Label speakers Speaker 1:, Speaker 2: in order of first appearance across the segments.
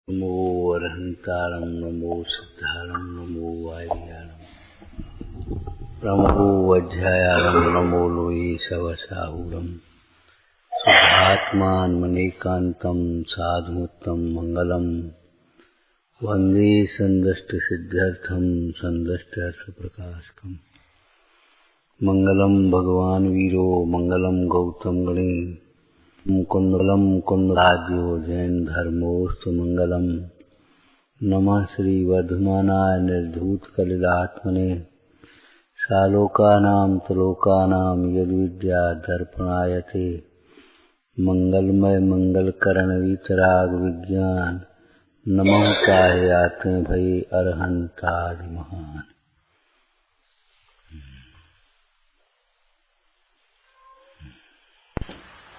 Speaker 1: नमो अरहंतारं नमो सिद्धारं नमो वारियारं promo वज्रायारं नमो लोये सवसाहुरं शुद्धात्मान्मनेकान्तं साधुमुत्तम मंगलम वंदे संदष्टसिद्ध्यर्थं संदष्टार्थप्रकाशकम् मंगलम भगवान वीरो मंगलम गौतम गणे मुकुंदलम कुंदराज्यो जैन धर्मोस्तु मंगलम नमः श्री वर्धमानाय निर्धूत कलिलात्मने सालोकानां त्रिलोकानां यद्विद्या दर्पणायते मंगलमय मंगलकरण वितराग विज्ञान नमः काहे आते भये अरहंतादि महान।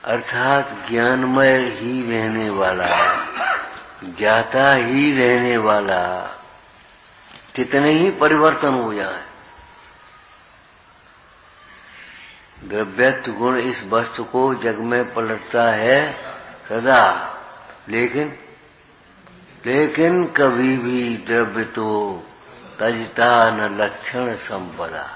Speaker 1: अर्थात ज्ञानमय ही रहने वाला, ज्ञाता ही रहने वाला, कितने ही परिवर्तन हो जाए, द्रव्यत्व गुण इस वस्तु को जग में पलटता है सदा, लेकिन कभी भी द्रव्य तो तजता न लक्षण संपदा।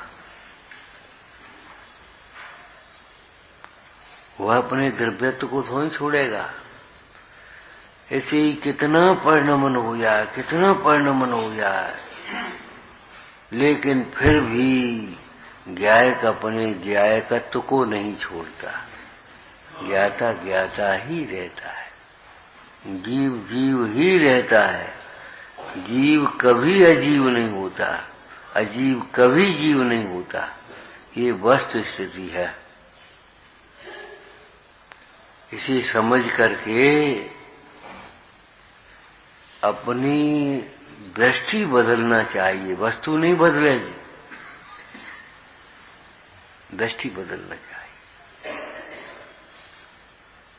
Speaker 1: वह अपने द्रव्यत्व को थोड़ी छोड़ेगा। ऐसे ही कितना परिणमन हो जाए, लेकिन फिर भी ज्ञायक अपने ज्ञायकत्व को नहीं छोड़ता। ज्ञाता ज्ञाता ही रहता है, जीव जीव ही रहता है। जीव कभी अजीव नहीं होता, अजीव कभी जीव नहीं होता। ये वस्तु स्थिति है। इसे समझ करके अपनी दृष्टि बदलना चाहिए। वस्तु नहीं बदलेगी, दृष्टि बदलना चाहिए।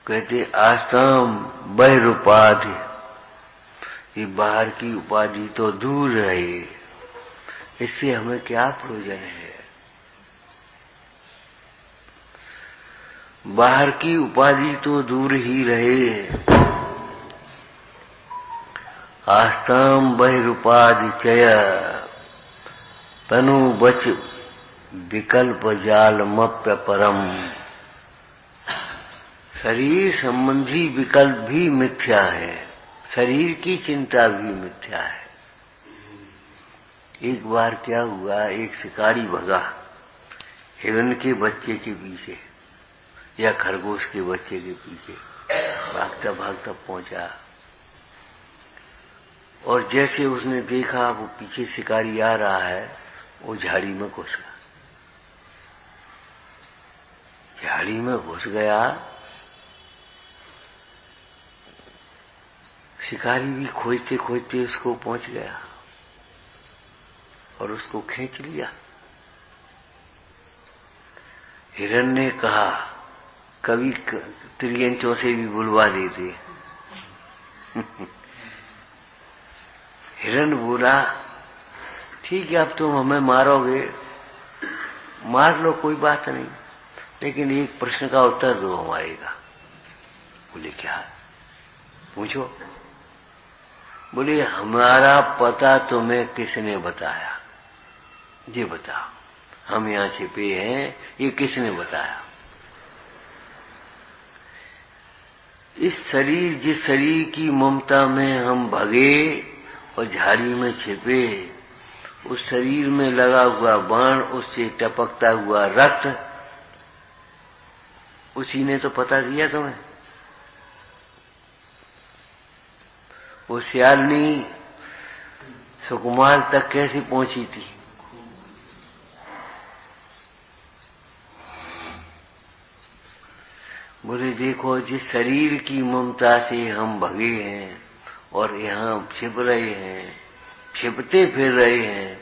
Speaker 1: कहते आस्ताम बहिरुपाधि, ये बाहर की उपाधि तो दूर रहे, इससे हमें क्या प्रयोजन है। बाहर की उपाधि तो दूर ही रहे। आस्ताम बहिरुपाधि चय तनु बच विकल्प जालमप्य परम। शरीर संबंधी विकल्प भी मिथ्या है, शरीर की चिंता भी मिथ्या है। एक बार क्या हुआ, एक शिकारी भगा हिरण के बच्चे के पीछे या खरगोश के बच्चे के पीछे, भागता भागता पहुंचा, और जैसे उसने देखा वो पीछे शिकारी आ रहा है, वो झाड़ी में घुस गया। झाड़ी में घुस गया, शिकारी भी खोजते खोजते उसको पहुंच गया और उसको खींच लिया। हिरण ने कहा, कभी त्रियंचों से भी बुलवा देते। हिरण बोला, ठीक है, अब तुम हमें मारोगे, मार लो, कोई बात नहीं, लेकिन एक प्रश्न का उत्तर दो हमारे का। बोले क्या? पूछो। बोले हमारा पता तुम्हें किसने बताया, ये बताओ। हम यहां छिपे हैं, ये किसने बताया? इस शरीर, जिस शरीर की ममता में हम भगे और झाड़ी में छिपे, उस शरीर में लगा हुआ बाण, उससे टपकता हुआ रक्त, उसी ने तो पता दिया तुम्हें। वो सियालनी सुकुमार तक कैसे पहुंची थी? बोले देखो, जिस शरीर की ममता से हम भगे हैं और यहाँ छिप रहे हैं, छिपते फिर रहे हैं,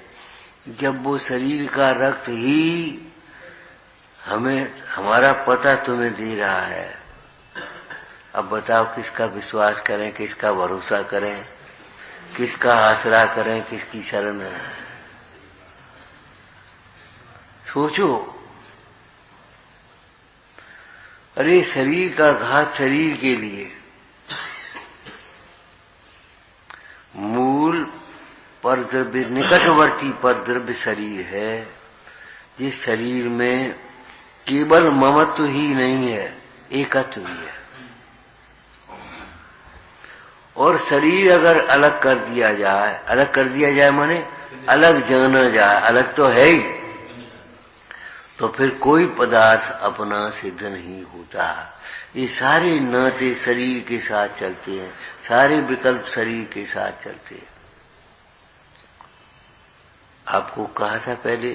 Speaker 1: जब वो शरीर का रक्त ही हमें हमारा पता तुम्हें दे रहा है, अब बताओ किसका विश्वास करें, किसका भरोसा करें, किसका आसरा करें, किसकी शरण है? सोचो। अरे शरीर का घात शरीर के लिए, परद्रव्य निकटवर्ती परद्रव्य शरीर है, जिस शरीर में केवल ममत्व ही नहीं है, एकत्व भी है। और शरीर अगर अलग कर दिया जाए माने अलग जाना जाए, अलग तो है ही, तो फिर कोई पदार्थ अपना सिद्ध नहीं होता। ये सारे नाते शरीर के साथ चलते हैं, सारे विकल्प शरीर के साथ चलते हैं। आपको कहा था पहले,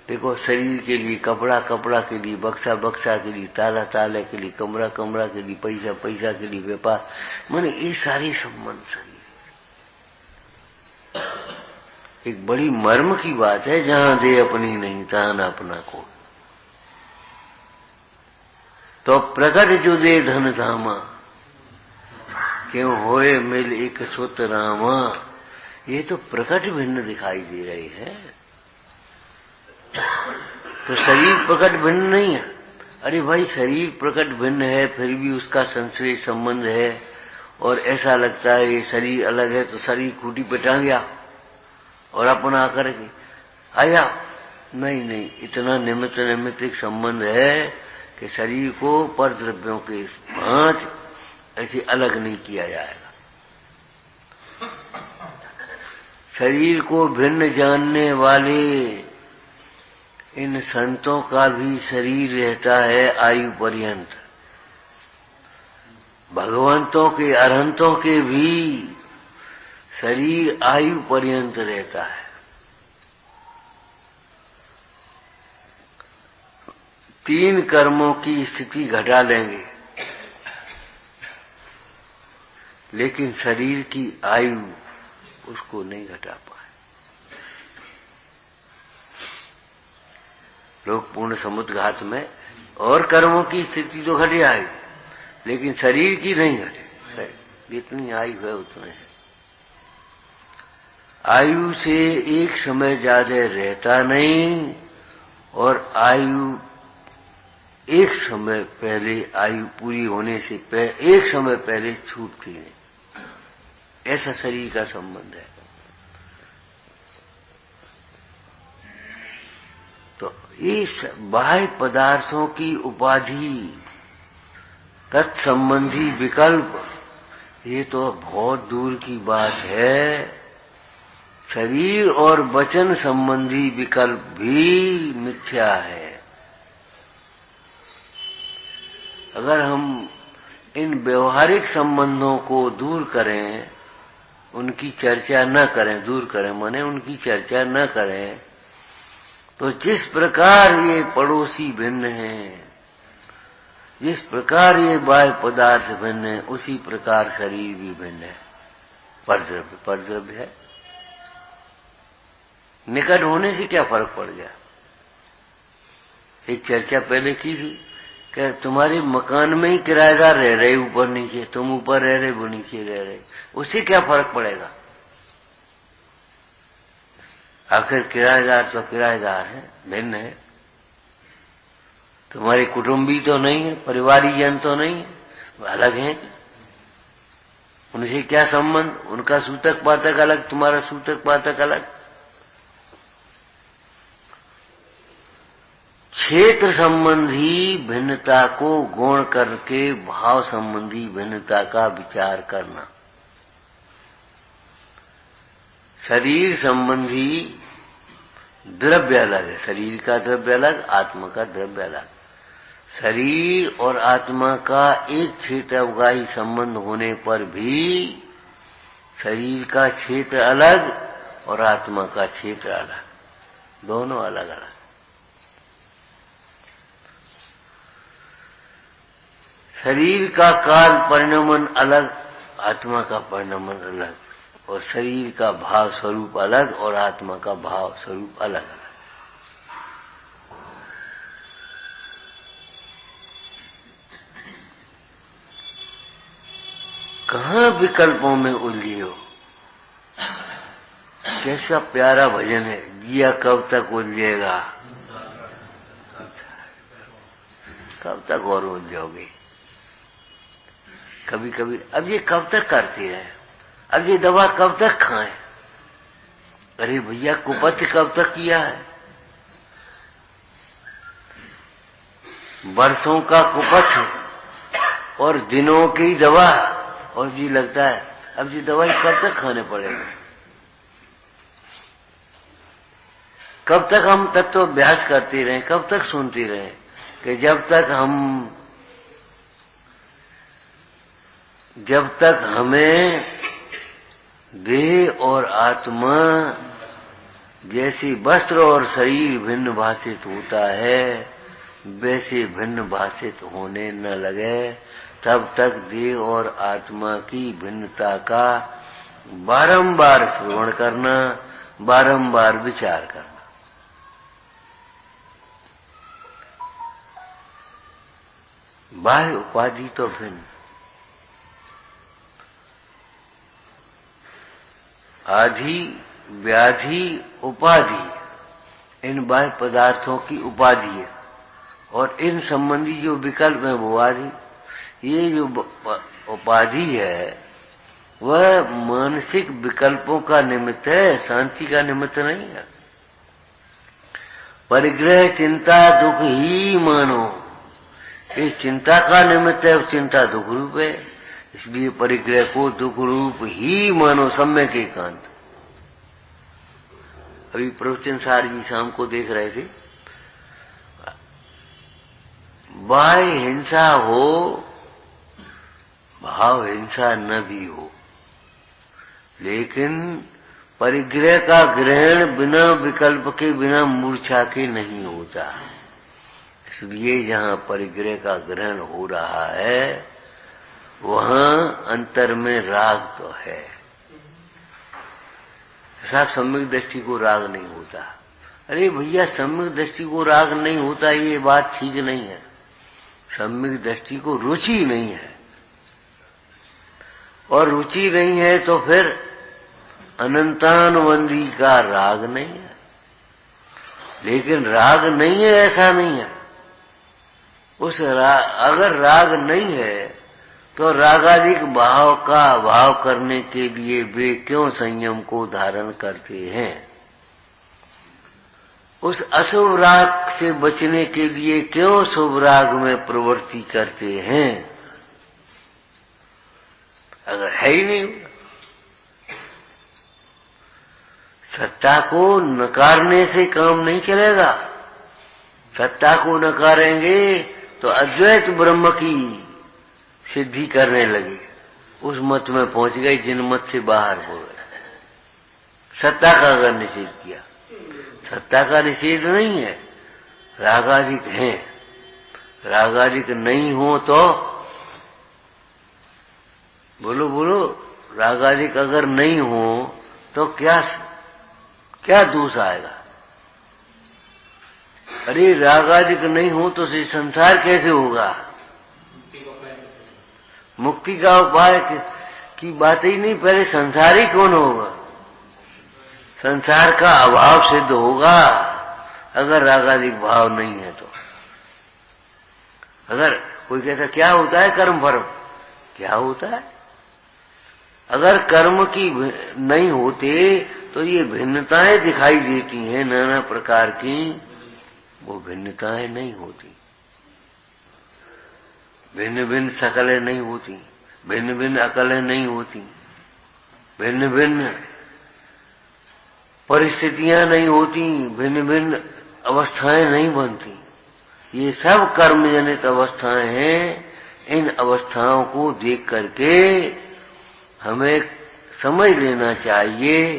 Speaker 1: देखो शरीर के लिए कपड़ा, कपड़ा के लिए बक्सा, बक्सा के लिए ताला, ताले के लिए कमरा, कमरा के लिए पैसा, पैसा के लिए व्यापार, माने ये सारे संबंध शरीर। एक बड़ी मर्म की बात है, जहां दे अपनी नहीं तहां न अपना को। तो प्रकट जो दे धन धामा, क्यों होए मिल एक सुत रामा, ये तो प्रकट भिन्न दिखाई दे रहे हैं। तो शरीर प्रकट भिन्न नहीं है। अरे भाई शरीर प्रकट भिन्न है, फिर भी उसका संश्लेष संबंध है, और ऐसा लगता है ये शरीर अलग है तो शरीर खूटी पे टांग गया और अपना आकर के आया। नहीं, इतना निमित्त एक संबंध है कि शरीर को पर द्रव्यों के भांति ऐसे अलग नहीं किया जाएगा। शरीर को भिन्न जानने वाले इन संतों का भी शरीर रहता है आयु पर्यंत, भगवंतों के अरहंतों के भी शरीर आयु पर्यंत रहता है। तीन कर्मों की स्थिति घटा लेंगे, लेकिन शरीर की आयु उसको नहीं घटा पाए। लोग पूर्ण समुद्र घात में और कर्मों की स्थिति तो घटी आयु, लेकिन शरीर की नहीं घटे। जितनी आयु है उतने है। आयु से एक समय ज्यादा रहता नहीं, और आयु एक समय पहले, आयु पूरी होने से एक समय पहले छूटती नहीं। ऐसा शरीर का संबंध है। तो इस बाह्य पदार्थों की उपाधि, तत्संबंधी विकल्प, ये तो बहुत दूर की बात है। शरीर और वचन संबंधी विकल्प भी मिथ्या है। अगर हम इन व्यवहारिक संबंधों को दूर करें, उनकी चर्चा न करें, दूर करें माने उनकी चर्चा न करें, तो जिस प्रकार ये पड़ोसी भिन्न हैं, जिस प्रकार ये बाह्य पदार्थ भिन्न है, उसी प्रकार शरीर भी भिन्न है। परद्रव्य है। निकट होने से क्या फर्क पड़ गया? एक चर्चा पहले की थी कि तुम्हारे मकान में ही किराएदार रह रहे ऊपर नीचे, तुम ऊपर रह रहे वो नीचे रह रहे, उससे क्या फर्क पड़ेगा? आखिर किराएदार तो किराएदार है, भिन्न है। तुम्हारे कुटुंबी तो नहीं है, परिवारीजन तो नहीं है, वो अलग हैं। उनसे क्या संबंध? उनका सूतक पातक अलग, तुम्हारा सूतक पातक अलग। क्षेत्र संबंधी भिन्नता को गौण करके भाव संबंधी भिन्नता का विचार करना। शरीर संबंधी द्रव्य अलग है, शरीर का द्रव्य अलग, आत्मा का द्रव्य अलग। शरीर और आत्मा का एक क्षेत्र अवगाही संबंध होने पर भी शरीर का क्षेत्र अलग और आत्मा का क्षेत्र अलग, दोनों अलग अलग। शरीर का काल परिणमन अलग, आत्मा का परिणमन अलग, और शरीर का भाव स्वरूप अलग और आत्मा का भाव स्वरूप अलग अलग। कहां विकल्पों में उलझे हो? कैसा प्यारा भजन है, जिया कब तक उलझेगा, कब तक और उलझोगे? कभी कभी अब ये कब तक करते रहे, अब ये दवा कब तक खाएं? अरे भैया कुपथ कब तक किया है? वर्षों का कुपथ और दिनों की दवा, और जी लगता है अब जी दवाई कब तक खाने पड़ेगा? कब तक हम तत्व अभ्यास करते रहें, कब तक सुनते रहें कि जब तक हमें देह और आत्मा जैसे वस्त्र और शरीर भिन्न भाषित होता है वैसे भिन्न भाषित होने न लगे, तब तक देह और आत्मा की भिन्नता का बारंबार श्रवण करना, बारंबार विचार करना। बाह्य उपाधि तो भिन्न, आधि व्याधि उपाधि इन बाह्य पदार्थों की उपाधि है, और इन संबंधी जो विकल्प है वो आदि। ये जो उपाधि है वह मानसिक विकल्पों का निमित्त है, शांति का निमित्त नहीं है। परिग्रह चिंता दुख ही मानो, ये चिंता का निमित्त है, चिंता दुख रूप है, इसलिए परिग्रह को दुख रूप ही मानो, सम्यक एकांत। अभी प्रवचन सार जी शाम को देख रहे थे, बाह्य हिंसा हो भाव हिंसा न भी हो, लेकिन परिग्रह का ग्रहण बिना विकल्प के, बिना मूर्छा के नहीं होता। इसलिए जहाँ परिग्रह का ग्रहण हो रहा है वहाँ अंतर में राग तो है। साहब सम्यक दृष्टि को राग नहीं होता। अरे भैया सम्यक दृष्टि को राग नहीं होता ये बात ठीक नहीं है। सम्यक दृष्टि को रुचि नहीं है, और रुचि नहीं है तो फिर अनंतानुबंधी का राग नहीं है। लेकिन राग नहीं है ऐसा नहीं है, अगर राग नहीं है तो रागाधिक भाव का भाव करने के लिए वे क्यों संयम को धारण करते हैं? उस अशुभ राग से बचने के लिए क्यों शुभ राग में प्रवृत्ति करते हैं? अगर है ही नहीं, सत्ता को नकारने से काम नहीं चलेगा। सत्ता को नकारेंगे तो अद्वैत ब्रह्म की सिद्धि करने लगे, उस मत में पहुंच गए जिन मत से बाहर हो गए। सत्ता का अगर निषेध किया, सत्ता का निषेध नहीं है, रागाधिक है। रागाधिक नहीं हो तो बोलो बोलो, रागाधिक अगर नहीं हो तो क्या दोष आएगा? अरे रागाधिक नहीं हो तो संसार कैसे होगा? मुक्ति का उपाय की बात ही नहीं, पहले संसार ही कौन होगा? संसार का अभाव सिद्ध होगा अगर रागाधिक भाव नहीं है तो। अगर कोई कहता क्या होता है कर्म फर्म, क्या होता है? अगर कर्म की नहीं होते तो ये भिन्नताएं दिखाई देती हैं नाना प्रकार की, वो भिन्नताएं नहीं होती। भिन्न भिन्न शकलें नहीं होती, भिन्न भिन्न अकलें नहीं होती, भिन्न भिन्न परिस्थितियां नहीं होती, भिन्न भिन्न अवस्थाएं नहीं बनती। ये सब कर्म जनित अवस्थाएं हैं। इन अवस्थाओं को देख करके हमें समझ लेना चाहिए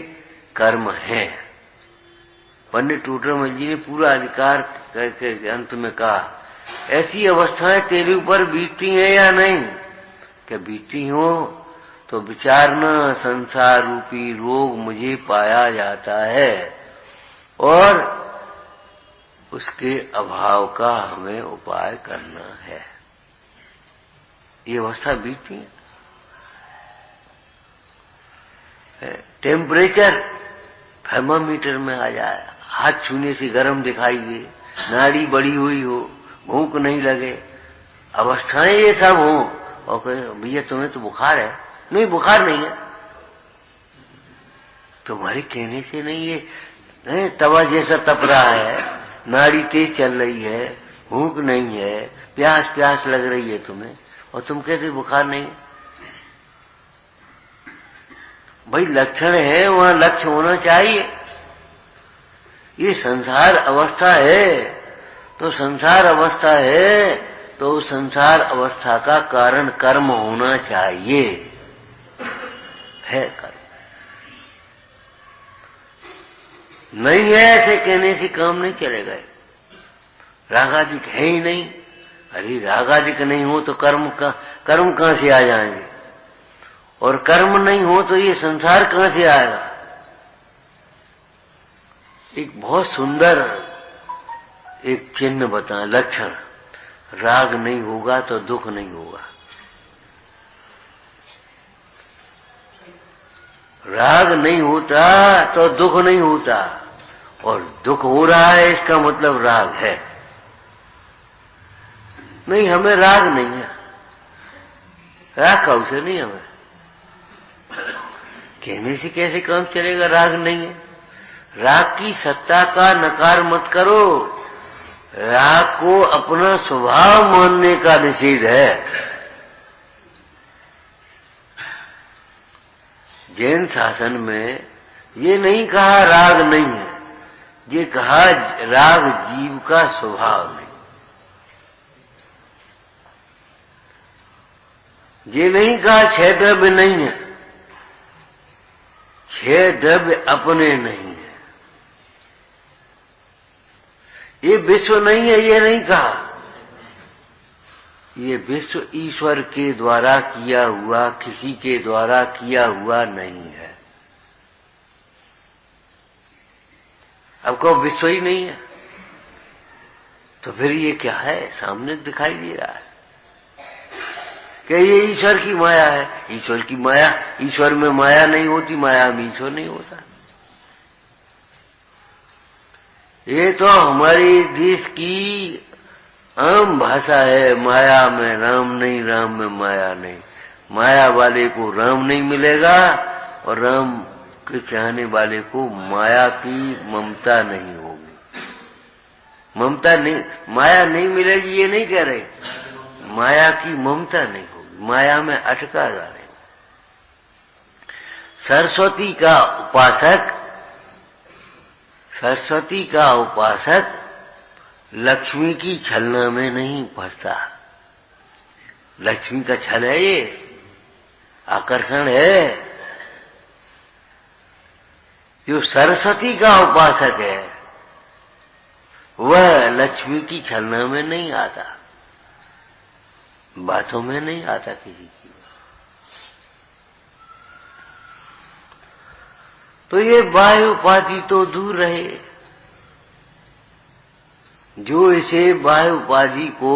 Speaker 1: कर्म है। पंडित टूटरमल जी ने पूरा अधिकार करके अंत में कहा, ऐसी अवस्थाएं तेरे ऊपर बीतती हैं या नहीं? क्या बीतती हो तो विचारना, संसार रूपी रोग मुझे पाया जाता है और उसके अभाव का हमें उपाय करना है। ये अवस्था बीतती है। टेम्परेचर थर्मामीटर में आ जाए, हाथ छूने से गर्म दिखाई दे, नाड़ी बढ़ी हुई हो, भूख नहीं लगे, अवस्थाएं ये सब हो, और भैया तुम्हें तो बुखार है। नहीं, बुखार नहीं है, तुम्हारे कहने से नहीं, ये तवा जैसा तप रहा है, नाड़ी तेज चल रही है, भूख नहीं है, प्यास प्यास लग रही है तुम्हें, और तुम कहते बुखार नहीं। भाई लक्षण है, वहां लक्ष्य होना चाहिए। ये संसार अवस्था है, तो संसार अवस्था है तो संसार अवस्था का कारण कर्म होना चाहिए, है कर्म। नहीं है ऐसे कहने से काम नहीं चलेगा। रागादिक है ही नहीं। अरे रागादिक नहीं हो तो कर्म कहां से आ जाएंगे, और कर्म नहीं हो तो ये संसार कहां से आएगा। एक बहुत सुंदर एक चिन्ह बता, लक्षण, राग नहीं होगा तो दुख नहीं होगा। राग नहीं होता तो दुख नहीं होता, और दुख हो रहा है इसका मतलब राग है। नहीं, हमें राग नहीं है, राग का उसे नहीं हमें। कहने से कैसे काम चलेगा, राग नहीं है। राग की सत्ता का नकार मत करो, राग को अपना स्वभाव मानने का निषेध है। जैन शासन में ये नहीं कहा राग नहीं है, ये कहा राग जीव का स्वभाव नहीं। ये नहीं कहा छह द्रव्य नहीं है, छह द्रव्य अपने नहीं है। ये विश्व नहीं है, ये नहीं कहा। ये विश्व ईश्वर के द्वारा किया हुआ, किसी के द्वारा किया हुआ नहीं है। अब कहो विश्व ही नहीं है, तो फिर ये क्या है, सामने दिखाई दे रहा है कि ये ईश्वर की माया है। ईश्वर की माया, ईश्वर में माया नहीं होती, माया में ईश्वर नहीं होता। ये तो हमारे देश की आम भाषा है, माया में राम नहीं, राम में माया नहीं। माया वाले को राम नहीं मिलेगा, और राम के चाहने वाले को माया की ममता नहीं होगी। ममता नहीं, माया नहीं मिलेगी ये नहीं कह रहे, माया की ममता नहीं होगी, माया में अटका जा रहे। सरस्वती का उपासक, सरस्वती का उपासक लक्ष्मी की छलना में नहीं पड़ता। लक्ष्मी का छल है, ये आकर्षण है। जो सरस्वती का उपासक है वह लक्ष्मी की छलना में नहीं आता, बातों में नहीं आता किसी की। तो ये बाह्य उपाधि तो दूर रहे। जो इसे बाह्य उपाधि को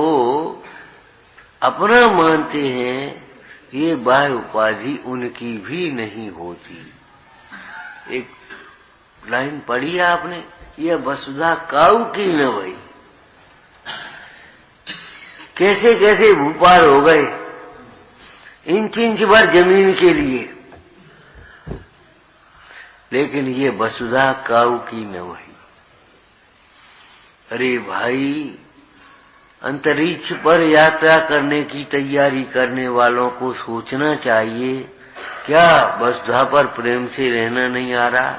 Speaker 1: अपना मानते हैं, ये बाह्य उपाधि उनकी भी नहीं होती। एक लाइन पढ़ी है आपने, ये वसुधा काऊ की न भई। कैसे कैसे भूपाल हो गए इंच इंच भर जमीन के लिए, लेकिन ये वसुधा काऊ की न भई। अरे भाई, अंतरिक्ष पर यात्रा करने की तैयारी करने वालों को सोचना चाहिए, क्या वसुधा पर प्रेम से रहना नहीं आ रहा,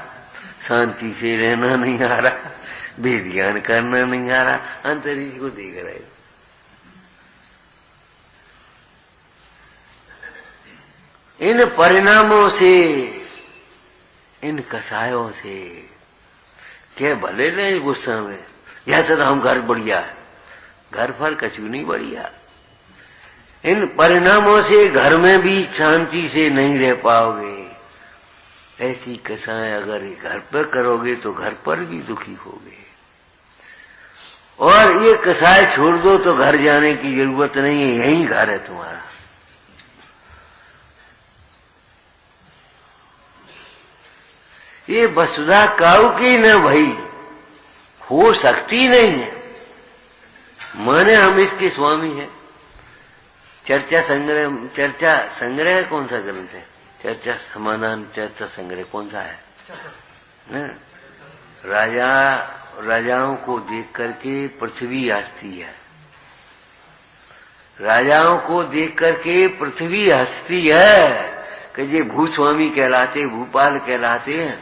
Speaker 1: शांति से रहना नहीं आ रहा, विज्ञान करना नहीं आ रहा, अंतरिक्ष को देख रहे। इन परिणामों से, इन कसायों से क्या भले नहीं गुस्सा में, यह तो हम घर बढ़िया है, घर पर कछु नहीं बढ़िया। इन परिणामों से घर में भी शांति से नहीं रह पाओगे। ऐसी कसाएं अगर घर पर करोगे तो घर पर भी दुखी होगे। और ये कसाएं छोड़ दो तो घर जाने की जरूरत नहीं है, यही घर है तुम्हारा। ये वसुधा काऊ की न भई, हो सकती नहीं है। माने हम इसके स्वामी हैं। चर्चा संग्रह कौन सा ग्रंथ है? चर्चा समाधान चर्चा संग्रह कौन सा है? राजाओं को देख करके पृथ्वी हंसती है, राजाओं को देख करके पृथ्वी हंसती है कि ये भूस्वामी कहलाते, भूपाल कहलाते हैं,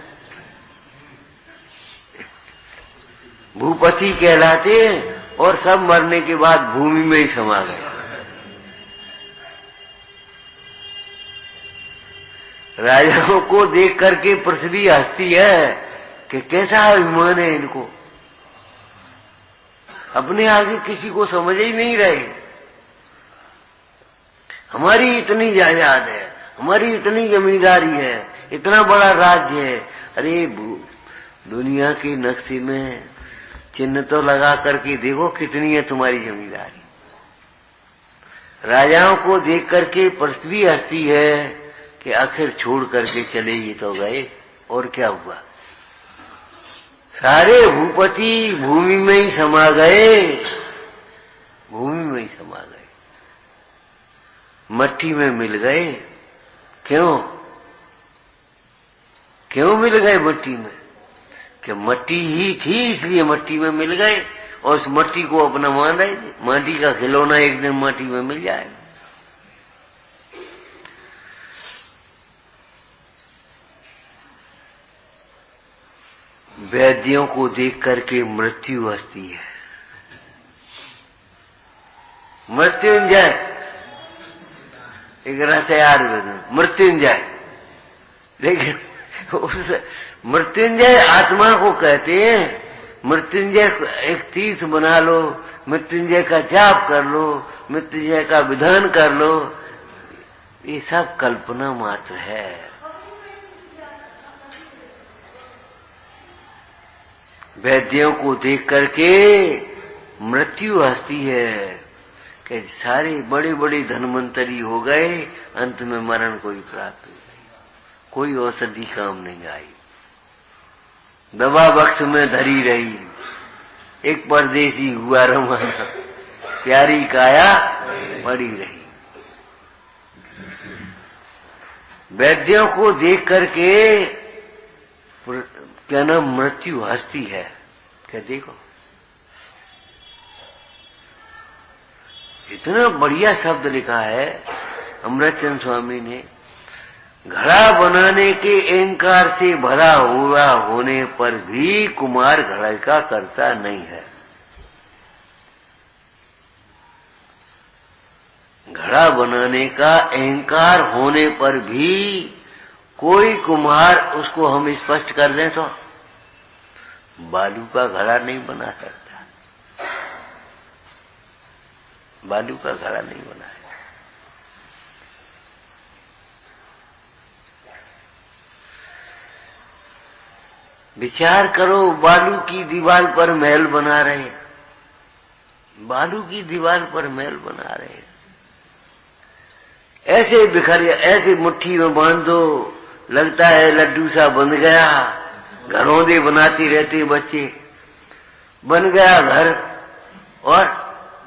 Speaker 1: भूपति कहलाते हैं, और सब मरने के बाद भूमि में ही समा गए। राजाओं को देख करके पृथ्वी हंसती है कि कैसा अभिमान है इनको, अपने आगे किसी को समझ ही नहीं रहे। हमारी इतनी जायदाद है, हमारी इतनी जमींदारी है, इतना बड़ा राज्य है। अरे दुनिया के नक्शे में चिन्ह तो लगा करके देखो कितनी है तुम्हारी जमींदारी। राजाओं को देख करके पृथ्वी हंसती है कि आखिर छोड़ करके चले ही तो गए, और क्या हुआ, सारे भूपति भूमि में ही समा गए, भूमि में ही समा गए, मट्टी में मिल गए। क्यों मिल गए मट्टी में? कि मट्टी ही थी इसलिए मट्टी में मिल गए, और उस मट्टी को अपना मान रहे थे। माटी का खिलौना एक दिन माटी में मिल जाएगा। वैद्यों को देख करके मृत्यु हंसती है। मृत्युंजय एक रस है आयुर्वेद में, मृत्युंजय। लेकिन उस मृत्युंजय आत्मा को कहते हैं। मृत्युंजय एक तीर्थ बना लो, मृत्युंजय का जाप कर लो, मृत्युंजय का विधान कर लो, ये सब कल्पना मात्र है। वैद्यों को देख करके मृत्यु हंसती है कि सारे बड़े बड़े धनवंतरी हो गए, अंत में मरण को ही प्राप्त हो गई, कोई औषधि काम नहीं आई, दवा बक्स में धरी रही, एक परदेसी हुआ रवाना, प्यारी काया पड़ी रही। वैद्यों को देख करके क्या नाम मृत्यु हंसती है। क्या देखो इतना बढ़िया शब्द लिखा है अमृतचंद स्वामी ने, घड़ा बनाने के अहंकार से भरा हुआ होने पर भी कुम्हार घड़ा का करता नहीं है। घड़ा बनाने का अहंकार होने पर भी कोई कुम्हार, उसको हम स्पष्ट कर दें तो बालू का घड़ा नहीं बना सकता, बालू का घड़ा नहीं बना सकता। विचार करो, बालू की दीवार पर महल बना रहे, बालू की दीवार पर महल बना रहे, ऐसे बिखर, ऐसे मुट्ठी में बांध दो, लगता है लड्डू सा बन गया। घरौंदे बनाते रहते बच्चे, बन गया घर और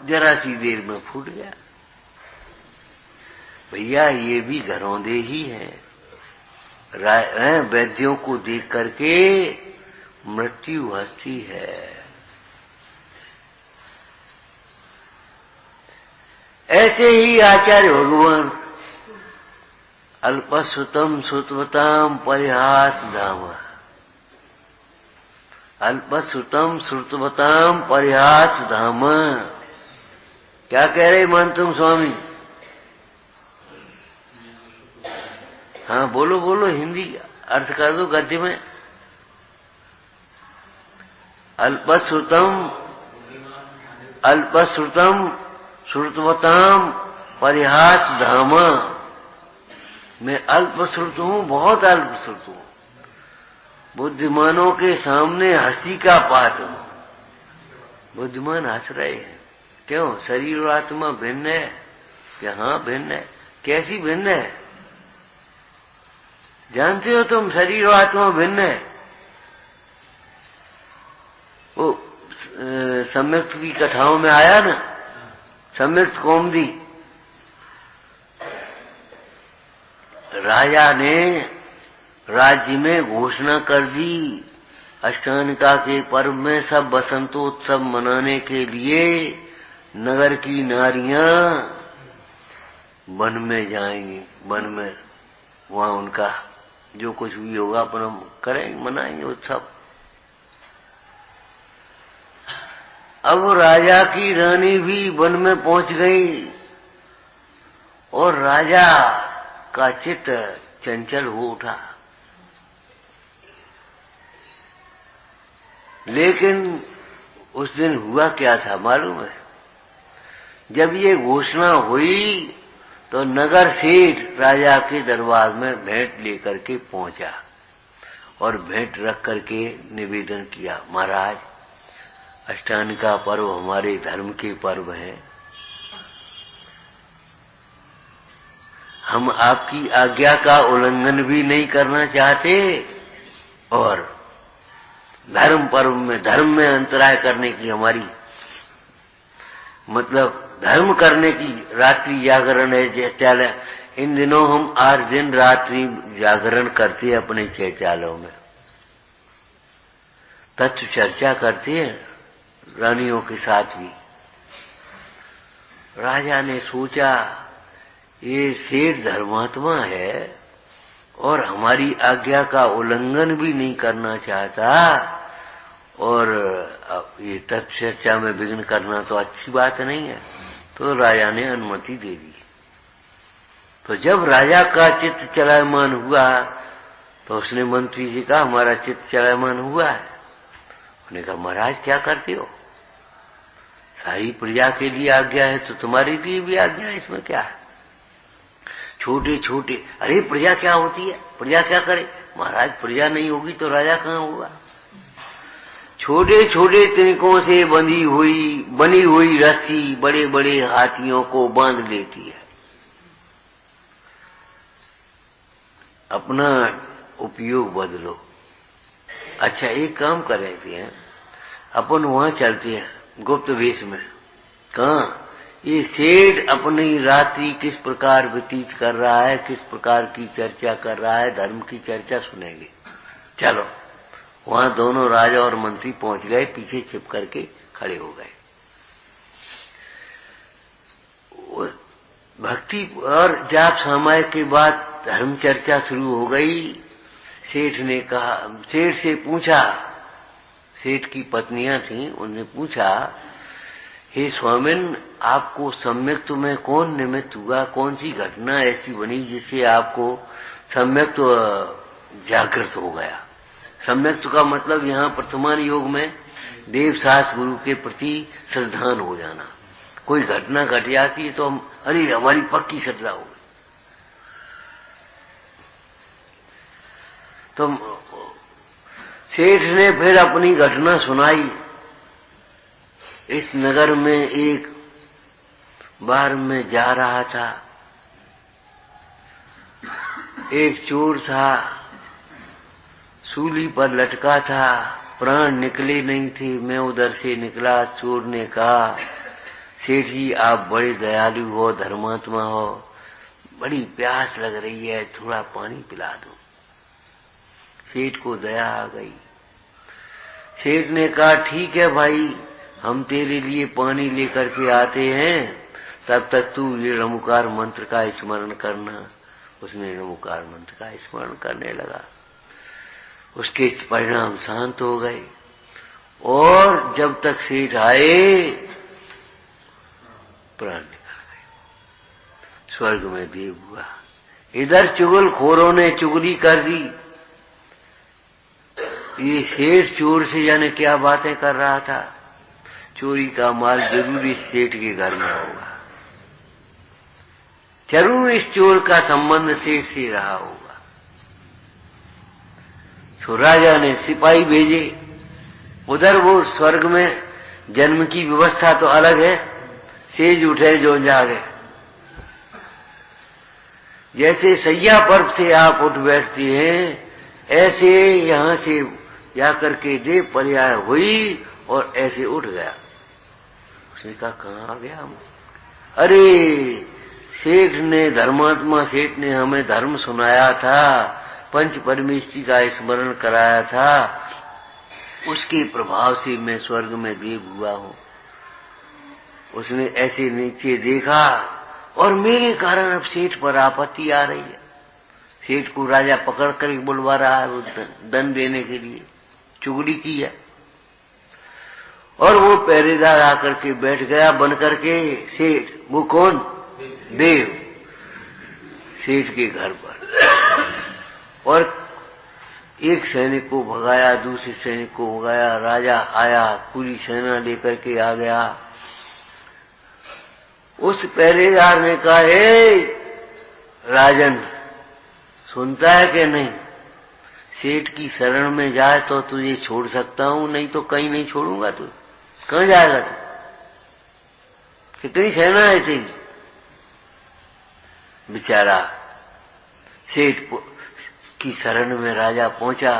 Speaker 1: जरा सी देर में फूट गया। भैया ये भी घरौंदे ही हैं। वैद्यों को देख करके मृत्यु हंसती है। ऐसे ही आचार्य भगवान अल्पश्रुतम श्रुतवताम परिहास धाम, अल्पश्रुतम श्रुतवताम परिहास धाम। क्या कह रहे मानतुम स्वामी? हाँ बोलो बोलो, हिंदी अर्थ कर दो गद्य में। अल्पश्रुतम अल्पश्रुतम श्रुतवताम परिहास धाम। मैं अल्पश्रुत हूं, बहुत अल्पश्रुत हूं, बुद्धिमानों के सामने हंसी का पात्र हूं। बुद्धिमान हंस रहे हैं, क्यों? शरीर और आत्मा भिन्न है क्या? हाँ भिन्न है। कैसी भिन्न है? जानते हो तुम शरीर और आत्मा भिन्न है? वो सम्यक्त की कथाओं में आया ना, सम्यक्त कौमुदी, राज्य में घोषणा कर दी। अष्टानिका के पर्व में सब बसंतोत्सव मनाने के लिए नगर की नारियां वन में जाएंगी। वन में वहां उनका जो कुछ भी होगा अपना करेंगे, मनाएंगे उत्सव। अब राजा की रानी भी वन में पहुंच गई और राजा का चित्त चंचल हो उठा। लेकिन उस दिन हुआ क्या था मालूम है? जब ये घोषणा हुई तो नगर सेठ राजा के दरबार में भेंट लेकर के पहुंचा और भेंट रख करके निवेदन किया, महाराज अष्टानिका पर्व हमारे धर्म के पर्व हैं, हम आपकी आज्ञा का उल्लंघन भी नहीं करना चाहते और धर्म पर्व में धर्म में अंतराय करने की हमारी मतलब धर्म करने की रात्रि जागरण है चैचालय। इन दिनों हम 8 दिन रात्रि जागरण करते हैं अपने चैचालयों में, तत्व चर्चा करते हैं रानियों के साथ भी। राजा ने सोचा ये सेठ धर्मात्मा है और हमारी आज्ञा का उल्लंघन भी नहीं करना चाहता और ये तत्व चर्चा में विघ्न करना तो अच्छी बात नहीं है। तो राजा ने अनुमति दे दी। तो जब राजा का चित्त चलायमान हुआ तो उसने मंत्री जी कहा हमारा चित्त चलायमान हुआ है। उन्होंने कहा महाराज क्या करते हो, सारी प्रजा के लिए आज्ञा है तो तुम्हारे लिए भी आज्ञा है, इसमें क्या है? छोटे छोटे अरे प्रजा क्या होती है, प्रजा क्या करे? महाराज प्रजा नहीं होगी तो राजा कहाँ होगा? छोटे छोटे तिनकों से बनी हुई रस्सी बड़े बड़े हाथियों को बांध लेती है। अपना उपयोग बदलो। अच्छा एक काम करते हैं, अपन वहां चलते हैं गुप्त वेश में। कहाँ? ये सेठ अपनी रात्रि किस प्रकार व्यतीत कर रहा है, किस प्रकार की चर्चा कर रहा है, धर्म की चर्चा सुनेंगे। चलो वहां दोनों राजा और मंत्री पहुंच गए, पीछे छिप करके खड़े हो गए। भक्ति और जाप समाय के बाद धर्म चर्चा शुरू हो गई। सेठ ने कहा, सेठ से पूछा, सेठ की पत्नियां थीं, उन्होंने पूछा हे स्वामिन आपको सम्यक्त में कौन निमित्त हुआ, कौन सी घटना ऐसी बनी जिससे आपको सम्यक्त जागृत हो गया? सम्यक्त का मतलब यहाँ वर्तमान योग में देव शास्त्र गुरु के प्रति श्रद्धान हो जाना। कोई घटना घट जाती है तो हम अरे हमारी पक्की श्रद्धा हो गई। तो सेठ ने फिर अपनी घटना सुनाई। इस नगर में एक बार में जा रहा था, एक चोर था, सूली पर लटका था, प्राण निकले नहीं थे। मैं उधर से निकला। चोर ने कहा सेठ जी आप बड़े दयालु हो, धर्मात्मा हो, बड़ी प्यास लग रही है, थोड़ा पानी पिला दो। सेठ को दया आ गई। सेठ ने कहा ठीक है भाई हम तेरे लिए पानी लेकर के आते हैं, तब तक तू ये नमोकार मंत्र का स्मरण करना। उसने नमोकार मंत्र का स्मरण करने लगा। उसके परिणाम शांत हो गए और जब तक सेठ आए प्राण निकल गए, स्वर्ग में देव हुआ। इधर चुगलखोरों ने चुगली कर दी। ये सेठ चोर से जाने क्या बातें कर रहा था। चोरी का माल जरूर इस सेठ के घर में होगा, जरूर इस चोर का संबंध सेठ से रहा होगा। तो राजा ने सिपाही भेजे। उधर वो स्वर्ग में जन्म की व्यवस्था तो अलग है, सेज उठे जो जागे। जैसे सैया पर्व से आप उठ बैठती हैं, ऐसे यहां से जाकर के देव पर्याय हुई और ऐसे उठ गया। उसने कहा कहाँ आ गया हम? अरे सेठ ने, धर्मात्मा सेठ ने हमें धर्म सुनाया था, पंच परमेष्टि का स्मरण कराया था, उसके प्रभाव से मैं स्वर्ग में देव हुआ हूं। उसने ऐसे नीचे देखा और मेरे कारण अब सेठ पर आपत्ति आ रही है। सेठ को राजा पकड़ कर बुलवा रहा है वो दंड देने के लिए, चुगली की है। और वो पहरेदार आकर के बैठ गया बन करके सेठ, वो कौन? देव, सेठ के घर पर। और एक सैनिक को भगाया, दूसरे सैनिक को भगाया, राजा आया, पूरी सेना लेकर के आ गया। उस पहरेदार ने कहा, ए राजन, सुनता है कि नहीं? सेठ की शरण में जाए तो तुझे छोड़ सकता हूं, नहीं तो कहीं नहीं छोड़ूंगा। तू कहां जाएगा? तू कितनी सेना है तेरी? बेचारा सेठ की शरण में राजा पहुंचा।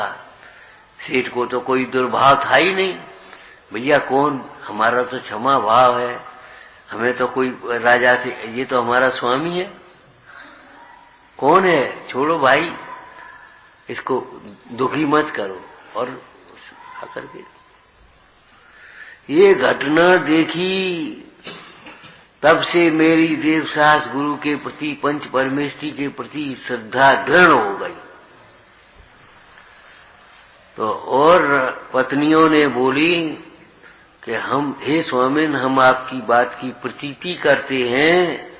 Speaker 1: सेठ को तो कोई दुर्भाव था ही नहीं, भैया कौन, हमारा तो क्षमा भाव है, हमें तो कोई राजा से, ये तो हमारा स्वामी है, कौन है, छोड़ो भाई, इसको दुखी मत करो। और आकर के ये घटना देखी, तब से मेरी देवशास गुरु के प्रति, पंच परमेष्टि के प्रति श्रद्धा दृढ़ हो गई। तो और पत्नियों ने बोली कि हम, हे स्वामिन, हम आपकी बात की प्रतीति करते हैं,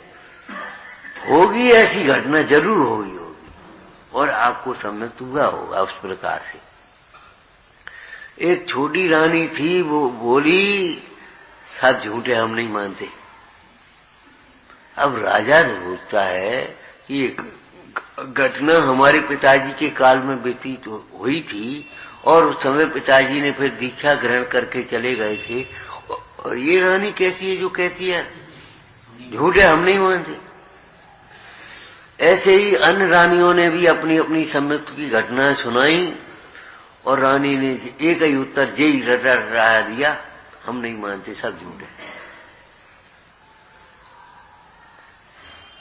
Speaker 1: होगी ऐसी घटना, जरूर होगी और आपको सम्यक हुआ होगा। उस प्रकार से एक छोटी रानी थी, वो बोली सब झूठे, हम नहीं मानते। अब राजा ने पूछता है कि ये घटना हमारे पिताजी के काल में व्यतीत हुई थी और उस समय पिताजी ने फिर दीक्षा ग्रहण करके चले गए थे, और ये रानी कैसी है जो कहती है झूठे, हम नहीं मानते। ऐसे ही अन्य रानियों ने भी अपनी अपनी सम्यक्त की घटनाएं सुनाई और रानी ने एक ही उत्तर जय रटा दिया, हम नहीं मानते, सब झूठे।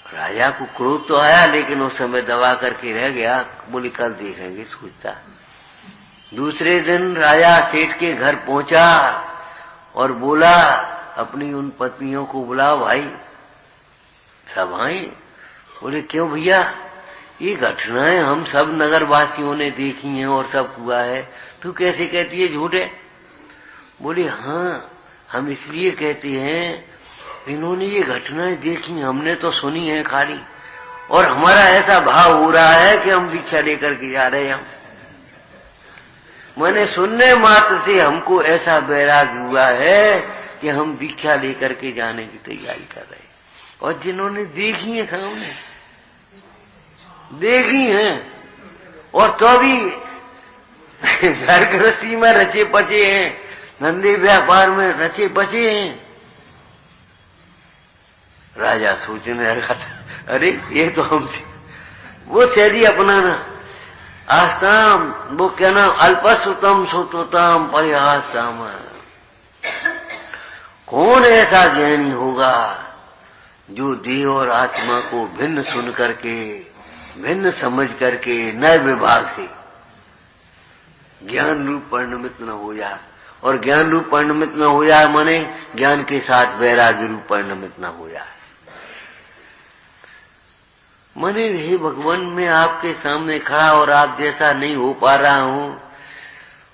Speaker 1: राजा को क्रोध तो आया, लेकिन उस समय दबा करके रह गया, बोली कल देखेंगे, सोचता। दूसरे दिन राजा सेठ के घर पहुंचा और बोला, अपनी उन पत्नियों को बुलाओ भाई। सब आई। बोले क्यों भैया, ये घटनाएं हम सब नगरवासियों ने देखी हैं और सब हुआ है, तू कैसे कहती है झूठे? बोले हाँ, हम इसलिए कहते हैं, इन्होंने ये घटनाएं देखी, हमने तो सुनी है खाली, और हमारा ऐसा भाव हो रहा है कि हम दीक्षा लेकर के जा रहे हैं। मैंने सुनने मात्र से हमको ऐसा वैराग्य हुआ है कि हम दीक्षा लेकर के जाने की तैयारी कर रहे हैं। और जिन्होंने देखी है, सामने देखी हैं, और तो भी घर गृहस्थी में रचे पचे हैं, धंधे व्यापार में रचे पचे हैं। राजा सोचने लगा, अरे ये तो हमसे, वो शैली अपनाना, आस्ताम, वो क्या नाम, अल्पसुतम सुतुतम परिहासम। कौन ऐसा ज्ञानी होगा जो देह और आत्मा को भिन्न सुन करके, भिन्न समझ करके, नए विभाग से ज्ञान रूप परिणमित न हो जाए। और ज्ञान रूप परिणमित न हो जाए माने ज्ञान के साथ वैराग्य रूप परिणमित न हो जाए। माने हे भगवान, मैं आपके सामने खड़ा और आप जैसा नहीं हो पा रहा हूं,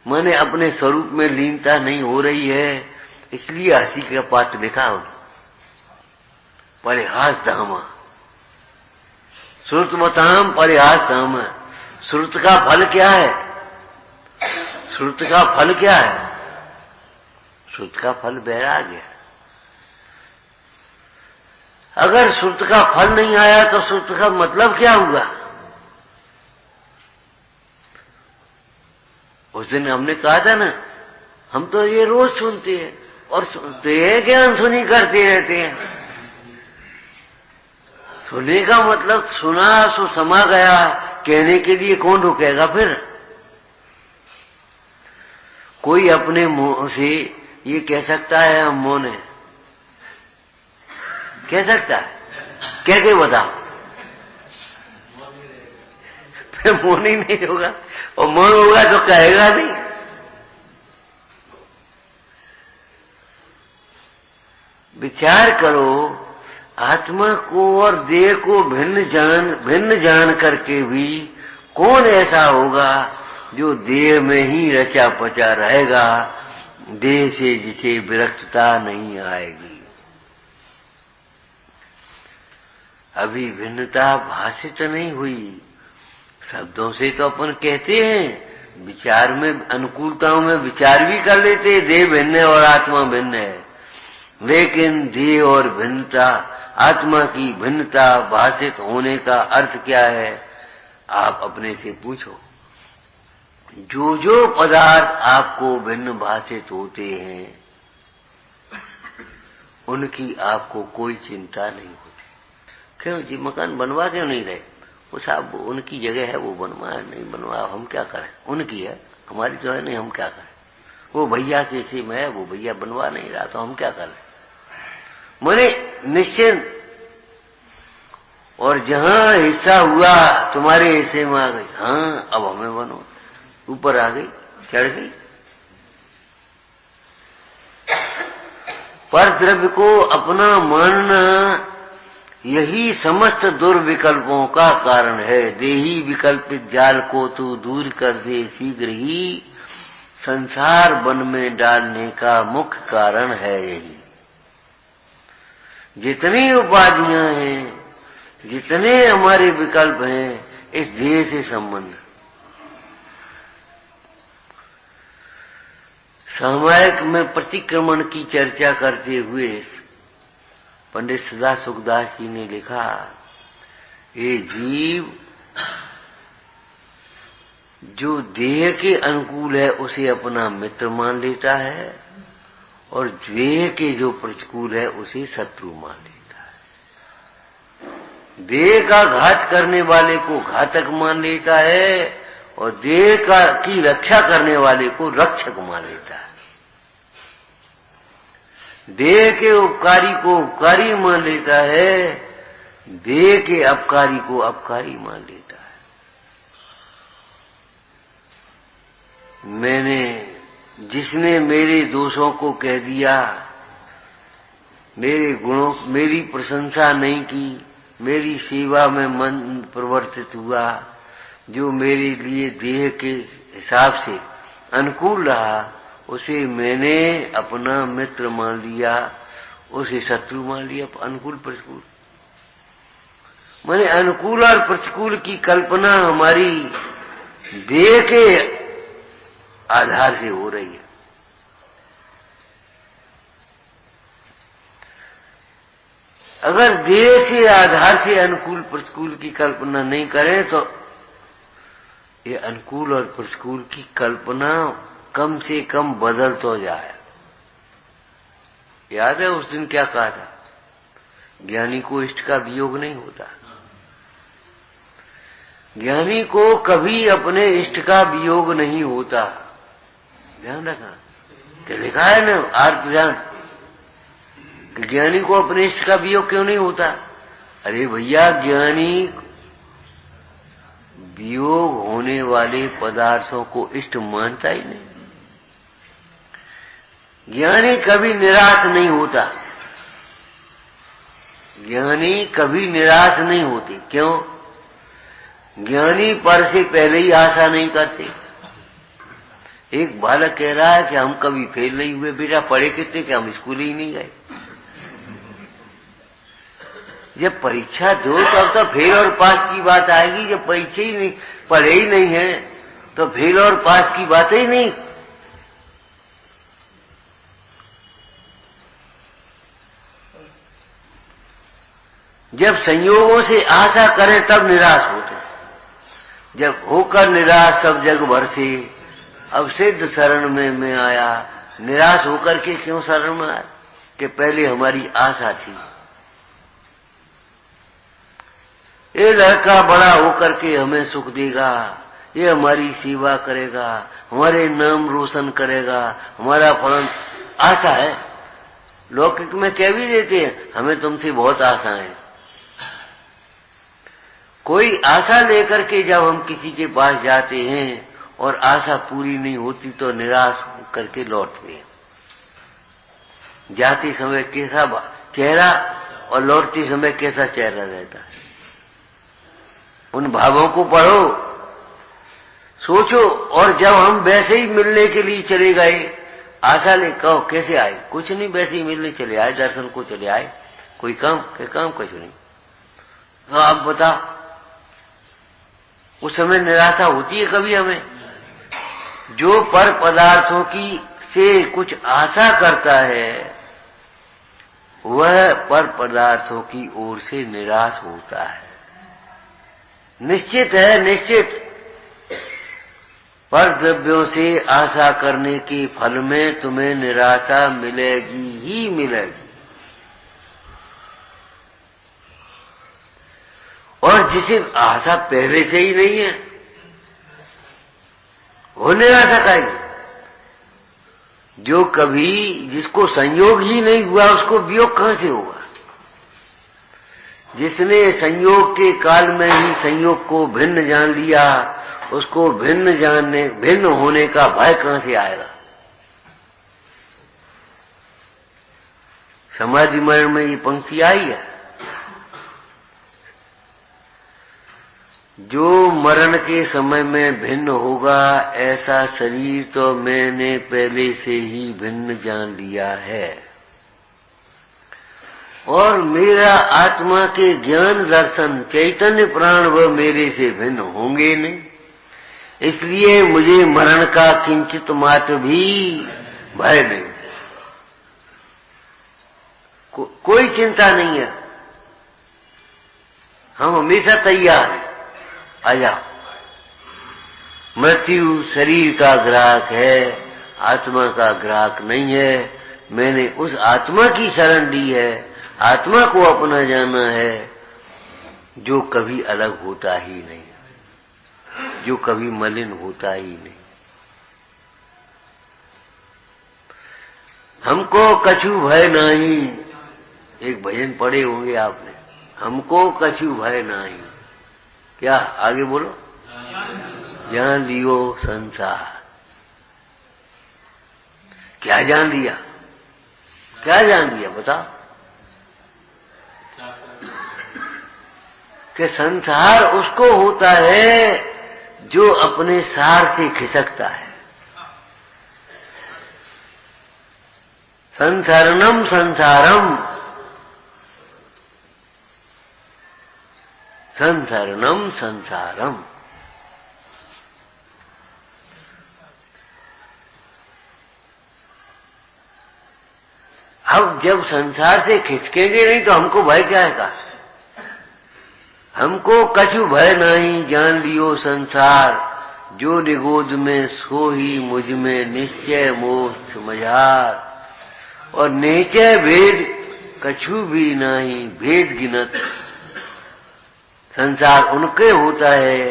Speaker 1: माने अपने स्वरूप में लीनता नहीं हो रही है, इसलिए हंसी का पात्र लिखा हूं, परिहास धाम, श्रुतमताम परिहास धाम। श्रुत का फल क्या है? श्रुत का फल क्या है? श्रुत का फल वैराग्य है। अगर श्रुत का फल नहीं आया तो श्रुत का मतलब क्या हुआ? उस दिन हमने कहा था ना, हम तो ये रोज सुनते हैं और सुनते हैं, ज्ञान सुनी करते रहते हैं। सुनने का मतलब सुना सो समा गया, कहने के लिए कौन रुकेगा फिर? कोई अपने मुंह से ये कह सकता है, हम मौन है, कह सकता है? कह के बताओ। मौन ही नहीं होगा, और मौन होगा तो कहेगा नहीं। विचार करो, आत्मा को और देह को भिन्न जान करके भी कौन ऐसा होगा जो देह में ही रचा पचा रहेगा, देह से जिसे विरक्तता नहीं आएगी। अभी भिन्नता भाषित नहीं हुई, शब्दों से तो अपन कहते हैं, विचार में अनुकूलताओं में विचार भी कर लेते, देह भिन्न है और आत्मा भिन्न है, लेकिन देह और भिन्नता, आत्मा की भिन्नता भाषित होने का अर्थ क्या है? आप अपने से पूछो। जो जो पदार्थ आपको भिन्न भाषित होते हैं, उनकी आपको कोई चिंता नहीं होती। क्यों जी? मकान बनवा क्यों नहीं रहे? वो साहब उनकी जगह है, वो बनवा नहीं बनवा, हम क्या करें? उनकी है, हमारी जो है नहीं, हम क्या करें? वो भैया के हिस्से में है, वो भैया बनवा नहीं रहा, तो हम क्या करें? माने निश्चिंत। और जहां हिस्सा हुआ तुम्हारे हिस्से में आ गई, हाँ अब हमें बनो, ऊपर आ गई, चढ़ गई। पर द्रव्य को अपना मानना यही समस्त दुर्विकल्पों का कारण है। देही विकल्पित जाल को तो दूर कर दे शीघ्र ही, संसार वन में डालने का मुख्य कारण है यही। जितनी उपाधियां हैं, जितने हमारे विकल्प हैं, इस देह से संबंध। सामायिक में प्रतिक्रमण की चर्चा करते हुए पंडित सदा सुखदास जी ने लिखा, ये जीव जो देह के अनुकूल है उसे अपना मित्र मान लेता है, और देह के जो प्रतिकूल है उसे शत्रु मान लेता है। देह का घात करने वाले को घातक मान लेता है, और देह की रक्षा करने वाले को रक्षक मान लेता है। देह के उपकारी को उपकारी मान लेता है, देह के अपकारी को अपकारी मान लेता है। जिसने मेरे दोषों को कह दिया, मेरे गुणों, मेरी प्रशंसा नहीं की, मेरी सेवा में मन प्रवर्तित हुआ, जो मेरे लिए देह के हिसाब से अनुकूल रहा, उसे मैंने अपना मित्र मान लिया, उसे शत्रु मान लिया। अनुकूल प्रतिकूल माने अनुकूल और प्रतिकूल की कल्पना हमारी देह के आधार से हो रही है। अगर देह के आधार से अनुकूल प्रतिकूल की कल्पना नहीं करें तो ये अनुकूल और प्रतिकूल की कल्पना कम से कम बदल तो जाए। याद है उस दिन क्या कहा था? ज्ञानी को इष्ट का वियोग नहीं होता। ज्ञानी को कभी अपने इष्ट का वियोग नहीं होता। ध्यान रखना, क्या लिखा है ना आर्तजान कि ज्ञानी को अपने इष्ट का वियोग क्यों नहीं होता? अरे भैया, ज्ञानी वियोग होने वाले पदार्थों को इष्ट मानता ही नहीं। ज्ञानी कभी निराश नहीं होता। ज्ञानी कभी निराश नहीं होते। क्यों? ज्ञानी पर से पहले ही आशा नहीं करते। एक बालक कह रहा है कि हम कभी फेल नहीं हुए। बेटा पढ़े कितने कि हम स्कूल ही नहीं गए। जब परीक्षा दो तब तो फेल और पास की बात आएगी। जब परीक्षा ही नहीं, पढ़े ही नहीं है, तो फेल और पास की बात ही नहीं। जब संयोगों से आशा करें तब निराश होते। जब होकर निराश सब जग भर से, अब सिद्ध शरण में मैं आया। निराश होकर के क्यों शरण में आया? कि पहले हमारी आशा थी, ये लड़का बड़ा होकर के हमें सुख देगा, ये हमारी सेवा करेगा, हमारे नाम रोशन करेगा, हमारा फलन। आशा है। लौकिक में कह भी देते हैं हमें तुमसे बहुत आशा है। कोई आशा लेकर के जब हम किसी के पास जाते हैं और आशा पूरी नहीं होती तो निराश करके लौटते हैं। जाते समय कैसा चेहरा और लौटते समय कैसा चेहरा रहता है, उन भावों को पढ़ो, सोचो। और जब हम वैसे ही मिलने के लिए चले गए, आशा ले, कहो कैसे आए, कुछ नहीं, वैसे ही मिलने चले आए, दर्शन को चले आए, कोई काम कुछ नहीं। तो आप बताओ, उस समय निराशा होती है कभी हमें? जो पर पदार्थों की से कुछ आशा करता है वह पर पदार्थों की ओर से निराश होता है। निश्चित है, निश्चित। पर द्रव्यों से आशा करने के फल में तुम्हें निराशा मिलेगी ही मिलेगी। और जिसे आशा पहले से ही नहीं है वो निराशा खाएगी। जो कभी जिसको संयोग ही नहीं हुआ उसको वियोग कहां से होगा? जिसने संयोग के काल में ही संयोग को भिन्न जान लिया उसको भिन्न होने का भय कहां से आएगा? समाधि मरण में ये पंक्ति आई है, जो मरण के समय में भिन्न होगा ऐसा शरीर तो मैंने पहले से ही भिन्न जान लिया है, और मेरा आत्मा के ज्ञान दर्शन चैतन्य प्राण वह मेरे से भिन्न होंगे नहीं, इसलिए मुझे मरण का किंचित मात्र भी भय नहीं। कोई चिंता नहीं है, हम हमेशा तैयार हैं। आ जाओ। मृत्यु शरीर का ग्राहक है, आत्मा का ग्राहक नहीं है। मैंने उस आत्मा की शरण ली है, आत्मा को अपना जाना है जो कभी अलग होता ही नहीं, जो कभी मलिन होता ही नहीं। हमको कछु भय नहीं, एक भजन पढ़े होंगे आपने, हमको कछु भय नहीं। क्या आगे बोलो? जान लियो संसार। क्या जान लिया? क्या जान लिया बताओ? कि संसार उसको होता है जो अपने सार से खिसकता है। संसारणम संसारम, संसारणम संसारम। अब जब संसार से खिसकेंगे नहीं तो हमको भय क्या है? का हमको कछु भय नहीं, जान लियो संसार, जो निगोद में सो ही मुझ में निश्चय मोक्ष मझार, और निश्चय भेद कछु भी नहीं भेद गिनत। संसार उनके होता है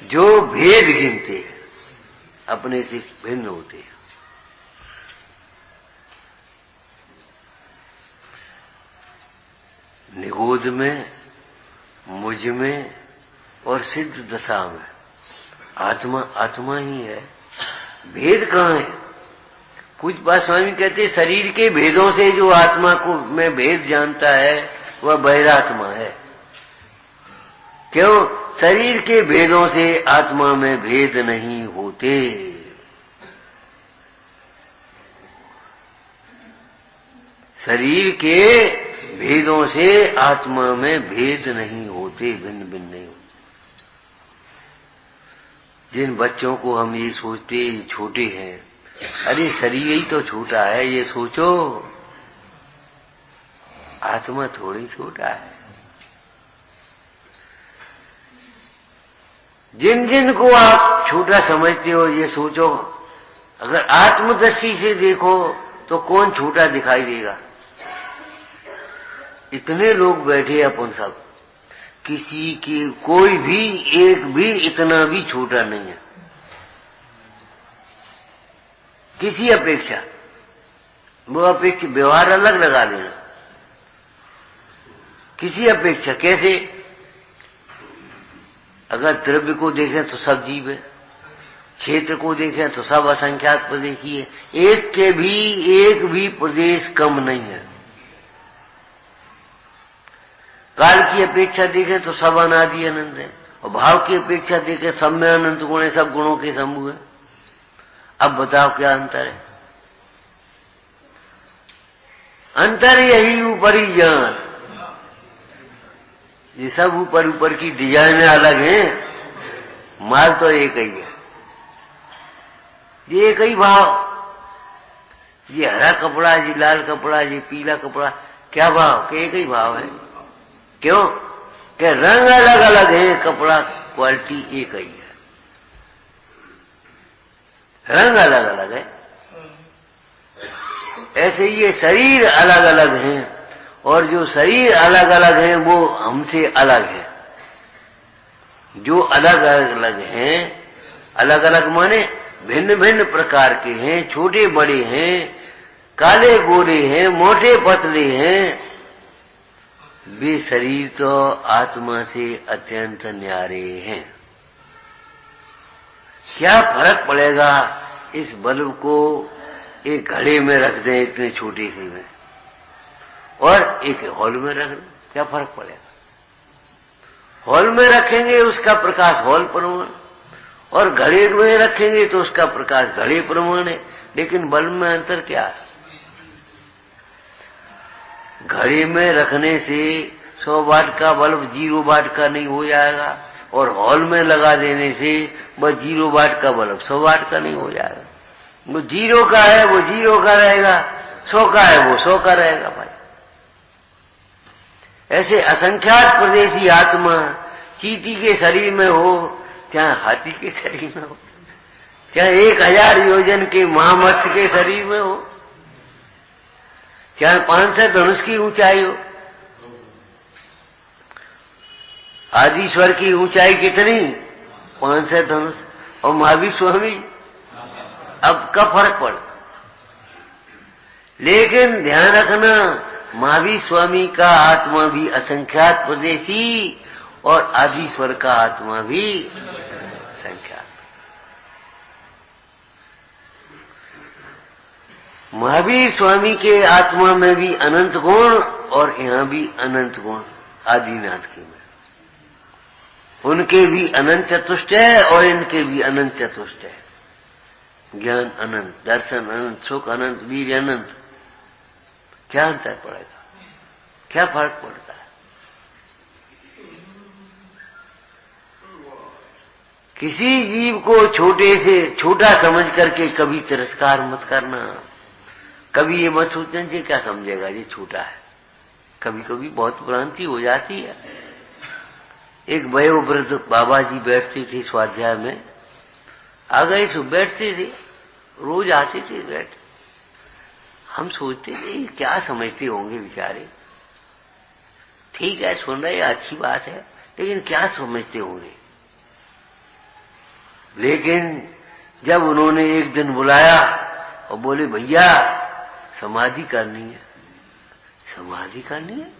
Speaker 1: जो भेद गिनते हैं, अपने से भिन्न होते हैं। निगोद में, मुझ में और सिद्ध दशा में आत्मा आत्मा ही है, भेद कहाँ है? कुछ बात स्वामी कहते शरीर के भेदों से जो आत्मा को में भेद जानता है वह बहिरात्मा है। क्यों? शरीर के भेदों से आत्मा में भेद नहीं होते। शरीर के भेदों से आत्मा में भेद नहीं होते, भिन्न भिन्न नहीं होते। जिन बच्चों को हम ये सोचते छोटे हैं, अरे शरीर ही तो छोटा है, ये सोचो आत्मा थोड़ी छोटा है। जिन जिन को आप छोटा समझते हो ये सोचो, अगर आत्मदृष्टि से देखो तो कौन छोटा दिखाई देगा? इतने लोग बैठे अपन सब, किसी की कोई भी एक भी इतना भी छोटा नहीं है किसी अपेक्षा। वो अपेक्षा व्यवहार अलग लगा लेना, किसी अपेक्षा। कैसे? अगर द्रव्य को देखें तो सब जीव है, क्षेत्र को देखें तो सब असंख्यात प्रदेश ही है, एक भी प्रदेश कम नहीं है। काल की अपेक्षा देखें तो सब अनादि अनंत है, और भाव की अपेक्षा देखें सब में अनंत गुण है, सब गुणों के समूह है। अब बताओ क्या अंतर है? अंतर यही ऊपरी ज्ञान। ये सब ऊपर ऊपर की डिजाइनें अलग हैं, माल तो एक ही है। ये एक ही भाव, ये हरा कपड़ा, ये लाल कपड़ा, ये पीला कपड़ा, क्या भाव? कि एक ही भाव है। क्यों? कि रंग अलग अलग है, कपड़ा क्वालिटी एक ही है, रंग अलग अलग है। ऐसे ये शरीर अलग अलग हैं, और जो शरीर अलग अलग हैं वो हमसे अलग है। जो अलग अलग हैं, अलग अलग माने भिन्न भिन्न प्रकार के हैं, छोटे बड़े हैं, काले गोरे हैं, मोटे पतले हैं, वे शरीर तो आत्मा से अत्यंत न्यारे हैं। क्या फर्क पड़ेगा इस बल्ब को एक घड़े में रख दें इतने छोटे से में, और एक हॉल में रख दें, क्या फर्क पड़ेगा? हॉल में रखेंगे उसका प्रकाश हॉल प्रमाण, और घड़े में रखेंगे तो उसका प्रकाश घड़े प्रमाण है। लेकिन बल्ब में अंतर क्या है? घड़े में रखने से 100 वाट का बल्ब 0 वाट का नहीं हो जाएगा, और हॉल में लगा देने से बस 0 वाट का बल्ब 100 वाट का नहीं हो जाएगा। वो 0 का है वो 0 का रहेगा, 100 का है वो 100 का रहेगा भाई। ऐसे असंख्यात प्रदेशी आत्मा चींटी के शरीर में हो, चाहे हाथी के शरीर में हो, चाहे 1000 योजन के महामत्स्य के शरीर में हो, चाहे 500 धनुष की ऊंचाई हो। आदिश्वर की ऊंचाई कितनी? 500 धनुष। और महावीर स्वामी अब का फर्क पड़। लेकिन ध्यान रखना, महावीर स्वामी का आत्मा भी असंख्यात प्रदेशी, और आदिश्वर का आत्मा भी असंख्यात। महावीर स्वामी के आत्मा में भी अनंत गुण, और यहां भी अनंत गुण आदिनाथ के में। उनके भी अनंत चतुष्ट है, और इनके भी अनंत चतुष्ट है। ज्ञान अनंत, दर्शन अनंत, सुख अनंत, वीर अनंत। क्या अंतर पड़ेगा? क्या फर्क पड़ता है? किसी जीव को छोटे से छोटा समझ करके कभी तिरस्कार मत करना। कभी ये मत सोचना कि क्या समझेगा ये छोटा है। कभी कभी बहुत भ्रांति हो जाती है। एक वयोवृद्ध बाबा जी बैठते थे स्वाध्याय में, आ गए सो बैठते थे, रोज आते थे बैठ। हम सोचते थे क्या समझते होंगे बेचारे, ठीक है सुन रहे अच्छी बात है, लेकिन क्या समझते होंगे। लेकिन जब उन्होंने एक दिन बुलाया और बोले भैया समाधि करनी है। समाधि करनी है?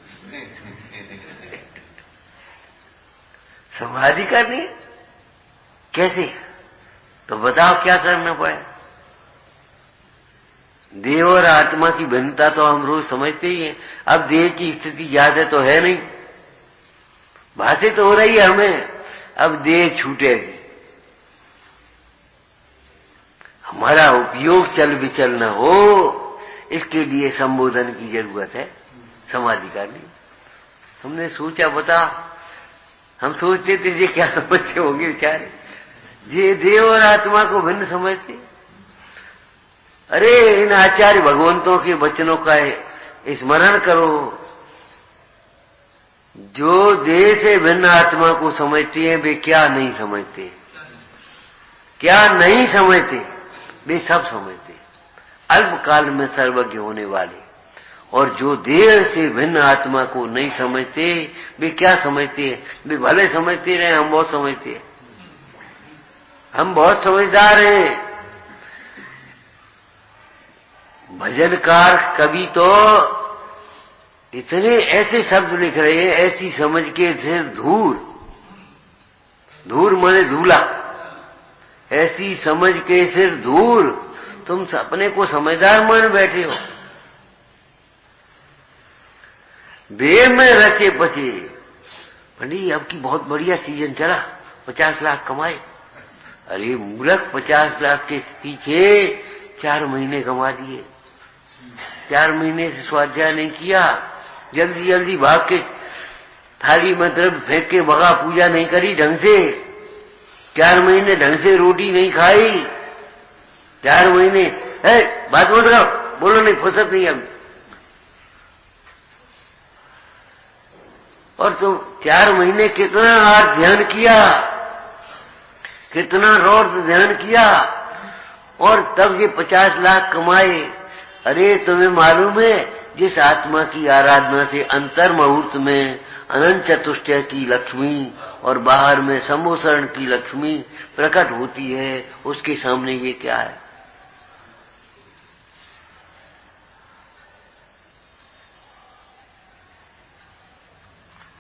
Speaker 1: समाधि करनी है? कैसे? तो बताओ क्या करना पड़े। देह और आत्मा की भिन्नता तो हम रोज समझते ही हैं। अब देह की स्थिति ज्यादा तो है नहीं, भाषित तो हो रही है हमें, अब देह छूटेगी। हमारा उपयोग चल विचल न हो, इसके लिए संबोधन की जरूरत है, समाधि करनी। हमने सोचा बता, हम सोचते थे ये क्या समझते होंगे बेचारे, ये देह और आत्मा को भिन्न समझते। अरे इन आचार्य भगवंतों के वचनों का स्मरण करो, जो देह से भिन्न आत्मा को समझते हैं वे क्या नहीं समझते, क्या नहीं समझते, वे सब समझते, अल्पकाल में सर्वज्ञ होने वाले। और जो देह से भिन्न आत्मा को नहीं समझते वे क्या समझते हैं, वे भले समझते रहे, हम बहुत समझते हैं, हम बहुत समझदार हैं। भजनकार कवि तो इतने ऐसे शब्द लिख रहे हैं, ऐसी समझ के सिर धूल, धूर माने धूला, ऐसी समझ के सिर धूर। तुम अपने को समझदार मान बैठे हो। देह में रचे पचे। पंडित अब की बहुत बढ़िया सीजन चला, 50 लाख कमाए। अरे मूर्ख, 50 लाख के पीछे 4 महीने कमा दिए। 4 महीने से स्वाध्याय नहीं किया, जल्दी जल्दी भाग के थाली में द्रव्य फेंक के भगा, पूजा नहीं करी ढंग से। 4 महीने ढंग से रोटी नहीं खाई। 4 महीने बात मत करो, बोलो नहीं, फुर्सत नहीं अब। और तुम 4 महीने कितना आर्थ ध्यान किया, कितना रौद्र ध्यान किया, और तब ये 50 लाख कमाए। अरे तुम्हें मालूम है, जिस आत्मा की आराधना से अंतर मुहूर्त में अनंत चतुष्टय की लक्ष्मी और बाहर में संभूषण की लक्ष्मी प्रकट होती है, उसके सामने ये क्या है?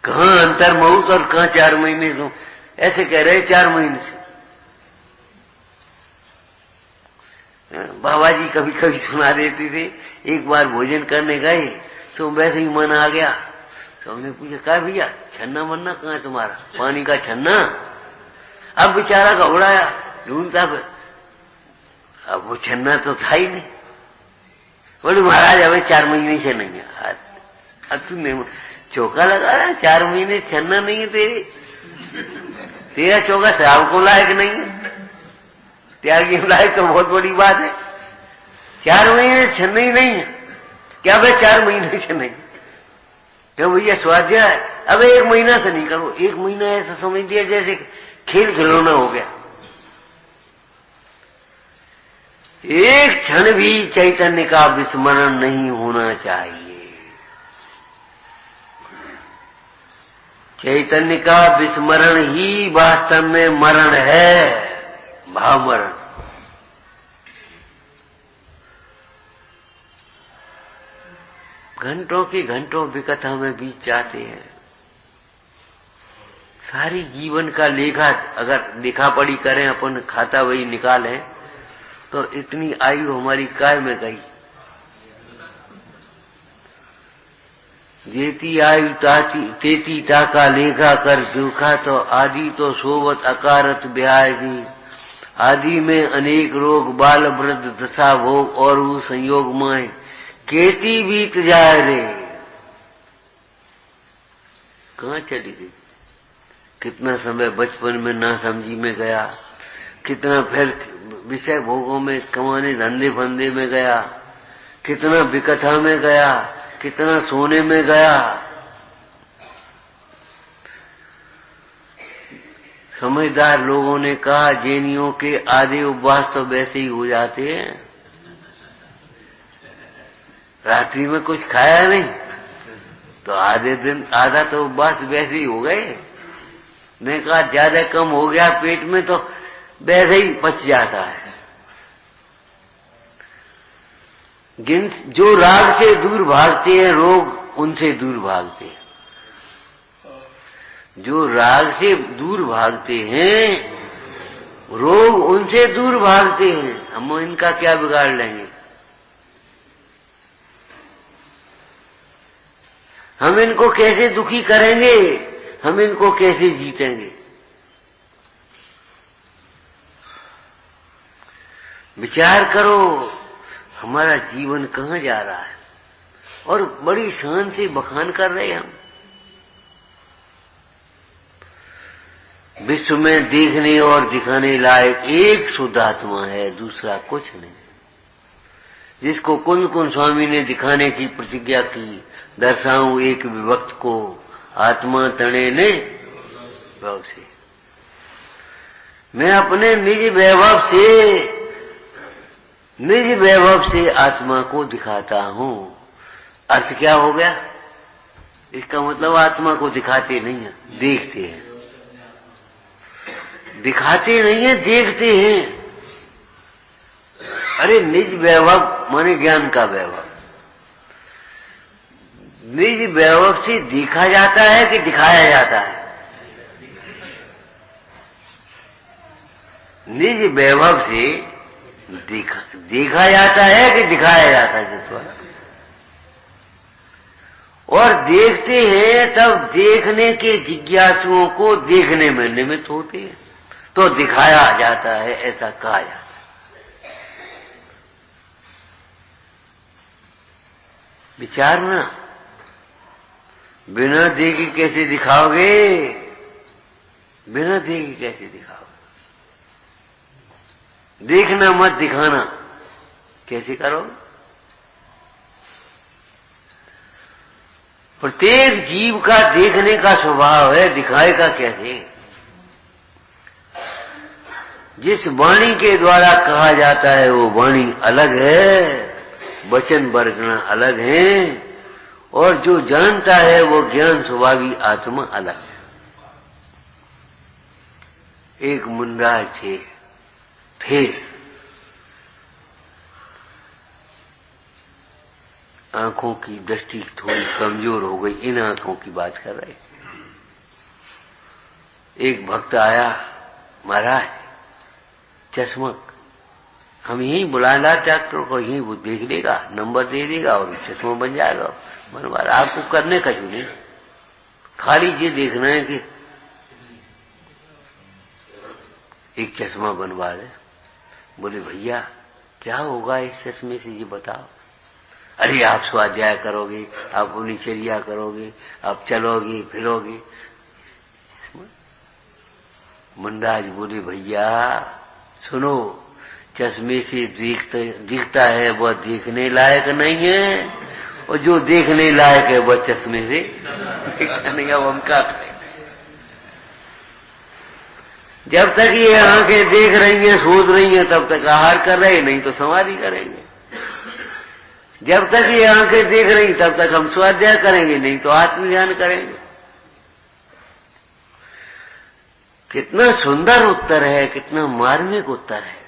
Speaker 1: कहां अंतर मुहूर्त और कहां 4 महीने? तुम ऐसे कह रहे 4 महीने से। बाबा जी कभी कभी सुना देते थे। एक बार भोजन करने गए तो वैसे ही मन आ गया, तो हमने पूछा, क्या भैया छन्ना मन्ना कहाँ है तुम्हारा, पानी का छन्ना? अब बेचारा घबराया, ढूंढता, अब वो छन्ना तो था ही नहीं। बोले महाराज हमें 4 महीने से नहीं है। अब तुमने चौका लगा रहा है, 4 महीने छन्ना नहीं है तेरा चौका श्राव को लायक नहीं है, त्यागी लायक तो बहुत बड़ी बात है। 4 महीने छन्ना ही नहीं है। क्या भाई 4 महीने से नहीं? क्यों भैया स्वाध्याय अब 1 महीना से नहीं करो। 1 महीना ऐसा समझ दिया जैसे खेल खिलौना हो गया। एक क्षण भी चैतन्य का विस्मरण नहीं होना चाहिए। चैतन्य का विस्मरण ही वास्तव में मरण है, भाव मरण। घंटों की घंटों विकथा में बीत जाते हैं। सारी जीवन का लेखा अगर लिखा पढ़ी करें, अपन खाता वही निकालें, तो इतनी आयु हमारी काय में गई। जेती आयु तेती ताका लेखा कर दुखा, तो आदि तो सोवत अकारत ब्याह दी। आदि में अनेक रोग, बाल वृद्ध दशा भोग, और वो संयोग माए केती बीत जाए रे। कहाँ चली गई? कितना समय बचपन में ना समझी में गया, कितना फिर विषय भोगों में, कमाने धंधे फंदे में गया, कितना विकथा में गया, कितना सोने में गया। समझदार लोगों ने कहा जैनियों के आधे उपवास तो वैसे ही हो जाते हैं। रात्रि में कुछ खाया नहीं तो आधे दिन आधा तो उपवास वैसे ही हो गए। मैं कहा ज्यादा कम हो गया पेट में तो वैसे ही पच जाता है। जो राग से दूर भागते हैं, रोग उनसे दूर भागते हैं। जो राग से दूर भागते हैं, रोग उनसे दूर भागते हैं। हम इनका क्या बिगाड़ लेंगे? हम इनको कैसे दुखी करेंगे? हम इनको कैसे जीतेंगे? विचार करो, हमारा जीवन कहाँ जा रहा है? और बड़ी शान से बखान कर रहे हैं हम। विश्व में देखने और दिखाने लायक एक शुद्ध आत्मा है, दूसरा कुछ नहीं। जिसको कुंद कुंद स्वामी ने दिखाने की प्रतिज्ञा की, दर्शाऊं एक विभक्त को, आत्मा तणे ने भाव से। मैं अपने निज वैभव से आत्मा को दिखाता हूं। अर्थ क्या हो गया? इसका मतलब आत्मा को दिखाते नहीं है, देखते हैं। दिखाते नहीं है, देखते हैं। अरे निज वैभव माने ज्ञान का वैभव। निज वैभव से देखा जाता है कि दिखाया जाता है? निज वैभव से देखा जाता है कि दिखाया जाता है जिस द्वारा, और देखते हैं तब देखने के जिज्ञासुओं को देखने में निमित्त होते हैं, तो दिखाया जाता है ऐसा कहा जाता है। विचारना, बिना देखे कैसे दिखाओगे? बिना देखे कैसे दिखाओगे? देखना मत दिखाना कैसे करोगे? प्रत्येक जीव का देखने का स्वभाव है, दिखाएगा कैसे? जिस वाणी के द्वारा कहा जाता है वो वाणी अलग है, वचन वर्णना अलग है, और जो जानता है वो ज्ञान स्वभावी आत्मा अलग है। एक मुंडराज थे, आंखों की दृष्टि थोड़ी कमजोर हो गई, इन आंखों की बात कर रहे थे। एक भक्त आया, महाराज चश्मक, हम यहीं बुलाना डॉक्टर को, यहीं वो देख लेगा, नंबर दे देगा और चश्मा बन जाएगा। मनवार आपको करने का जो नहीं, खाली ये देखना है कि एक चश्मा बनवा दे। बोले भैया क्या होगा इस चश्मे से, ये बताओ। अरे आप स्वाध्याय करोगे, आप अपनी चर्या करोगे, आप चलोगे फिरोगे। मुंडाज बोले भैया सुनो, चश्मे से दिखता है वह देखने लायक नहीं है, और जो देखने लायक है वह चश्मे से दिखता नहीं। अब हम क्या करें? जब तक ये आंखें देख रही हैं, सोच रही हैं, तब तक आहार कर रहे, नहीं तो समाधि करेंगे। जब तक ये आंखें देख रही तब तक हम स्वाध्याय करेंगे, नहीं तो आत्मज्ञान करेंगे। कितना सुंदर उत्तर है, कितना मार्मिक उत्तर है।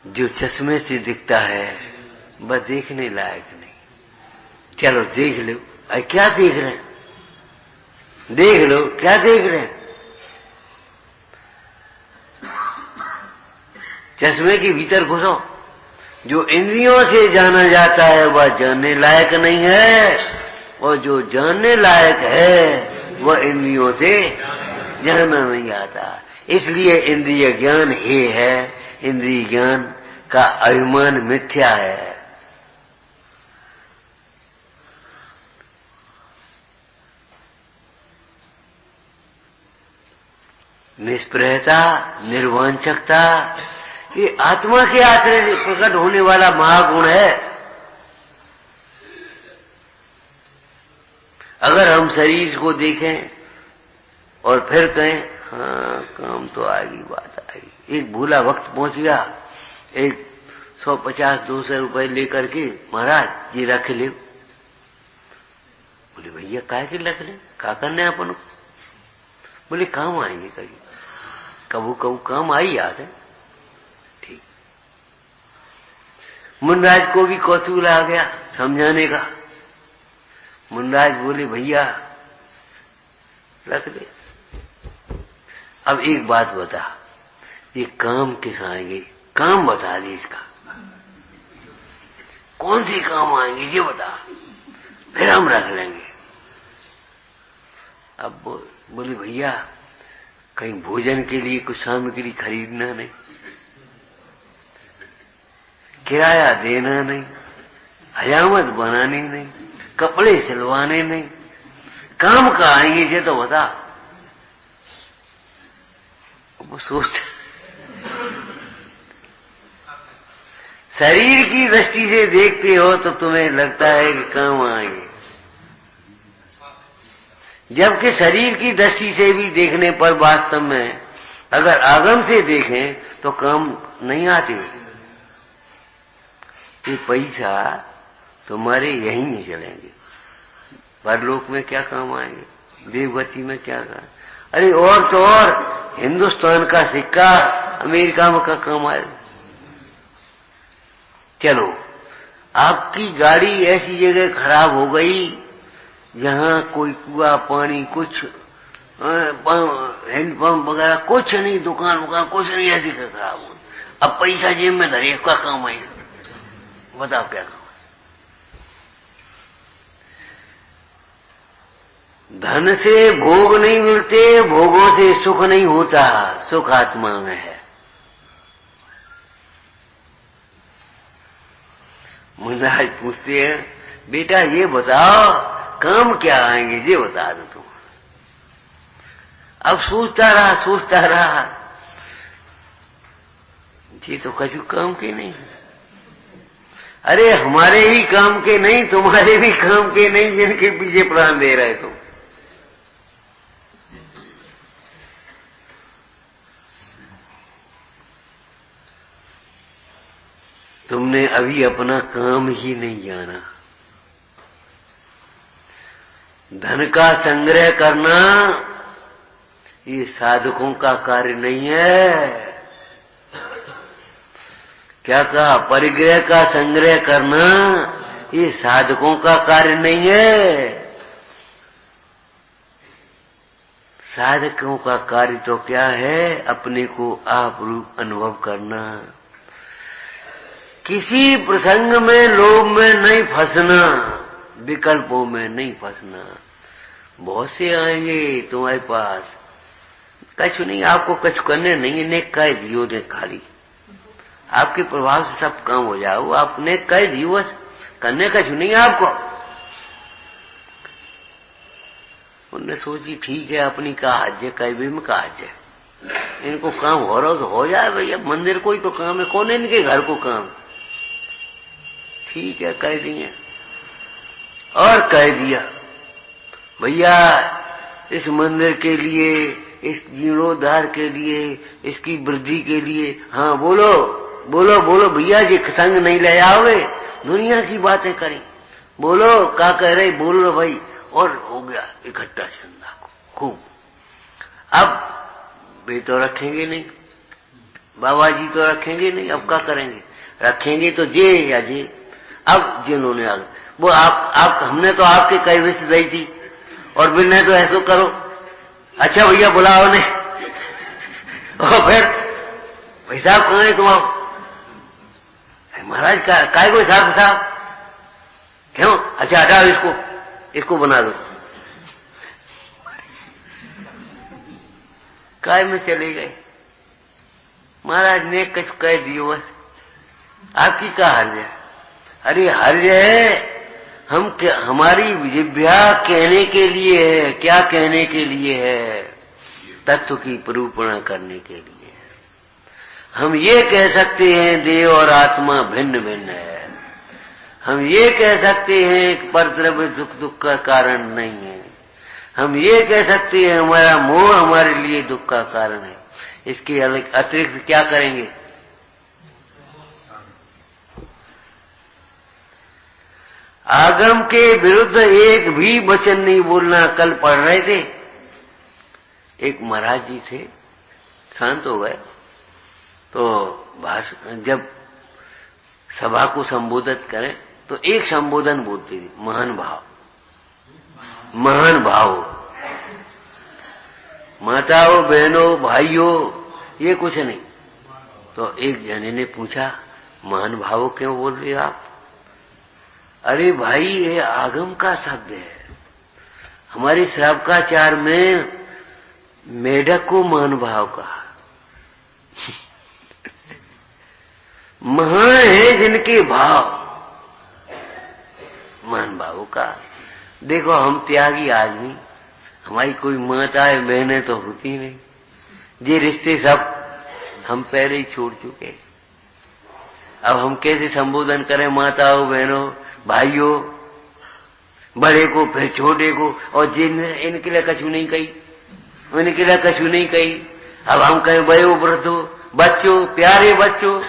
Speaker 1: जो चश्मे से दिखता है वह देखने लायक नहीं। चलो देख लो। अरे क्या देख रहे हैं? देख लो क्या देख रहे हैं? चश्मे के भीतर घुसो। जो इंद्रियों से जाना जाता है वह जानने लायक नहीं है, और जो जानने लायक है वह इंद्रियों से जाना नहीं आता। इसलिए इंद्रिय ज्ञान ही है, इंद्रिय ज्ञान का अभिमान मिथ्या है। निष्प्रहता, निर्वांछकता, ये आत्मा के आश्रय से प्रकट होने वाला महागुण है। अगर हम शरीर को देखें और फिर कहें हाँ काम तो आएगी, बात आएगी। एक भूला वक्त पहुंच गया, एक 150-200 रुपए लेकर के, महाराज ये रख ले। बोले भैया काहे के रख ले, क्या करने अपन को? बोले काम आएंगे कभी, कबू कबू काम आई याद है। ठीक। मुनराज को भी कौतूहल आ गया समझाने का। मुनराज बोले भैया रख दे। अब एक बात बता, ये काम किस आएंगे? काम बता दे इसका, कौन सी काम आएंगे ये बता, फिर हम रख लेंगे। अब बोले भैया कहीं भोजन के लिए कुछ सामग्री खरीदना नहीं, किराया देना नहीं, हजामत बनानी नहीं, कपड़े सिलवाने नहीं, काम का आएंगे ये तो बता। वो सोचता शरीर की दृष्टि से देखते हो तो तुम्हें लगता है कि काम आएंगे, जबकि शरीर की दृष्टि से भी देखने पर वास्तव में अगर आगम से देखें तो काम नहीं आते। ये पैसा तुम्हारे यहीं नहीं चलेंगे, परलोक में क्या काम आएंगे, देवगति में क्या काम। अरे और तो और हिंदुस्तान का सिक्का अमेरिका में का काम आएगा। चलो आपकी गाड़ी ऐसी जगह खराब हो गई जहां कोई कुआ पानी कुछ हैंडपंप वगैरह कुछ नहीं, दुकान वगैरह कुछ नहीं, ऐसी खराब हो। अब पैसा जेब में धरे क्या काम है? बताओ क्या काम? धन से भोग नहीं मिलते, भोगों से सुख नहीं होता, सुख आत्मा में है। महाराज पूछते हैं, बेटा ये बताओ काम क्या आएंगे, ये बता दो तुम। अब सोचता रहा, ये तो कछु काम के नहीं। अरे हमारे ही काम के नहीं, तुम्हारे भी काम के नहीं, जिनके पीछे प्राण दे रहे तुम। तुमने अभी अपना काम ही नहीं जाना। धन का संग्रह करना ये साधकों का कार्य नहीं है। क्या कहा? परिग्रह का संग्रह करना ये साधकों का कार्य नहीं है। साधकों का कार्य तो क्या है? अपने को आप रूप अनुभव करना, किसी प्रसंग में लोभ में नहीं फंसना, विकल्पों में नहीं फंसना। बहुत से आएंगे तुम्हारे पास, कछु नहीं, आपको कछु करने नहीं है, नेक कह दियो ने खाली, आपके प्रभाव से सब काम हो जाओ, आपने कह दियो, करने कछु नहीं आपको। उनने सोची ठीक है, अपनी का हज कई भी में का हज, इनको काम हो रहा तो हो जाए भैया, मंदिर कोई तो काम है, कौन है इनके घर को काम? ठीक है कह दिए। और कह दिया भैया इस मंदिर के लिए, इस जीर्णोद्धार के लिए, इसकी वृद्धि के लिए, हाँ बोलो बोलो बोलो भैया, जी संग नहीं ले आओगे, दुनिया की बातें करें, बोलो क्या कह रहे, बोलो भाई। और हो गया इकट्ठा चंदा खूब। अब वे तो रखेंगे नहीं, बाबा जी तो रखेंगे नहीं, अब क्या करेंगे? रखेंगे तो जे या जे। अब जिन्होंने वो आप हमने तो आपके कई विष दी थी, और बिना तो ऐसा करो, अच्छा भैया बुलाओ ने, और फिर हिसाब कहाँ है तुम्हारा? महाराज काय को हिसाब साहब क्यों? अच्छा हटाओ इसको बना दो। काय में चले गए महाराज ने कुछ कह दियो, बस आपकी क्या हर्ज है? अरे हर्ज है हम क्या, हमारी जिह्वा कहने के लिए है। क्या कहने के लिए है? तत्व की निरूपण करने के लिए। हम ये कह सकते हैं देह और आत्मा भिन्न भिन्न है, हम ये कह सकते हैं कि परद्रव्य दुख का कारण नहीं है, हम ये कह सकते हैं हमारा मोह हमारे लिए दुख का कारण है। इसके अतिरिक्त क्या करेंगे? आगम के विरुद्ध एक भी वचन नहीं बोलना। कल पढ़ रहे थे, एक महाराज जी थे, शांत हो गए, तो जब सभा को संबोधित करें तो एक संबोधन बोलते थे, महान भाव, महान भाव। माताओं बहनों भाइयों ये कुछ नहीं। तो एक जने ने पूछा, महान भाव क्यों बोल रहे हो आप? अरे भाई ये आगम का शब्द है, हमारे श्रावकाचार में मेढक को महान भाव कहा। महान है जिनके भाव, महान भावों का। देखो हम त्यागी आदमी, हमारी कोई माताएं बहनें तो होती नहीं, ये रिश्ते सब हम पहले ही छोड़ चुके। अब हम कैसे संबोधन करें माताओं बहनों भाइयों, बड़े को फिर छोटे को, और जिन इनके लिए कछु नहीं कही, उनके लिए कछु नहीं कही। अब हम कहें वयो वृद्धो, बच्चों, प्यारे बच्चों,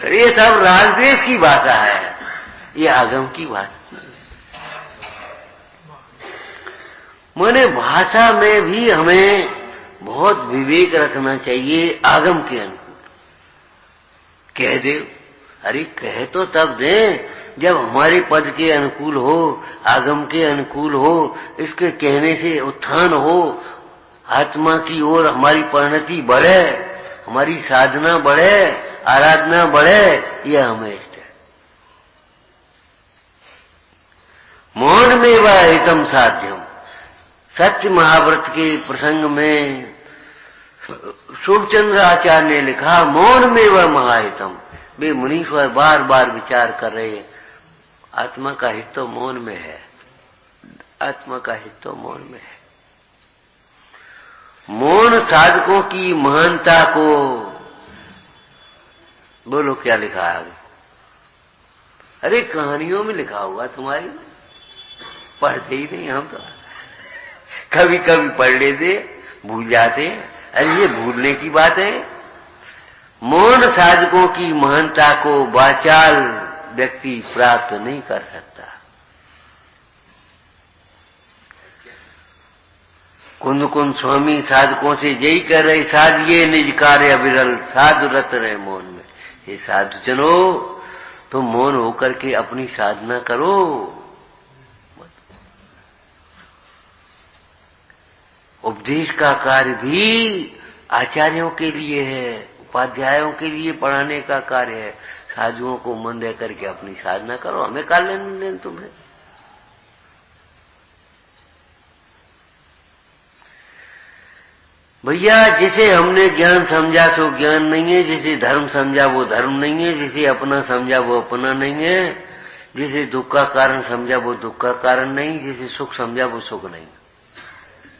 Speaker 1: ये सब राजदेश की भाषा है, ये आगम की भाषा। माने भाषा में भी हमें बहुत विवेक रखना चाहिए। आगम के अनुकूल कह दे, अरे कहे तो तब दें जब हमारे पद के अनुकूल हो, आगम के अनुकूल हो, इसके कहने से उत्थान हो, आत्मा की ओर हमारी परिणति बढ़े, हमारी साधना बढ़े, आराधना बढ़े, यह हमें इष्ट है। मौन में वह हितम साध्यम। सत्य महाव्रत के प्रसंग में शुभचंद्र आचार्य ने लिखा, मौन में वह महाहितम। वे मुनीश्वर बार बार विचार कर रहे, आत्मा का हित तो मौन में है, आत्मा का हित तो मौन में है। मौन साधकों की महानता को, बोलो क्या लिखा है आगे? अरे कहानियों में लिखा होगा, तुम्हारी पढ़ते ही नहीं हम तो, कभी कभी पढ़ लेते, भूल जाते। अरे ये भूलने की बात है। मौन साधकों की महानता को वाचाल व्यक्ति प्राप्त नहीं कर सकता। कुंद कुंद स्वामी साधकों से यही कह रहे, साधिए निज कार्य अविरल, साधु रत रहे मौन में। ये साधु जनो, तुम मौन होकर के अपनी साधना करो। उपदेश का कार्य भी आचार्यों के लिए है, उपाध्यायों के लिए पढ़ाने का कार्य है। साधुओं को मन दे करके अपनी साधना करो, हमें कर लेने दें तुम्हें। भैया जिसे हमने ज्ञान समझा सो ज्ञान नहीं है, जिसे धर्म समझा वो धर्म नहीं है, जिसे अपना समझा वो अपना नहीं है, जिसे दुख का कारण समझा वो दुख का कारण नहीं, जिसे सुख समझा वो सुख नहीं।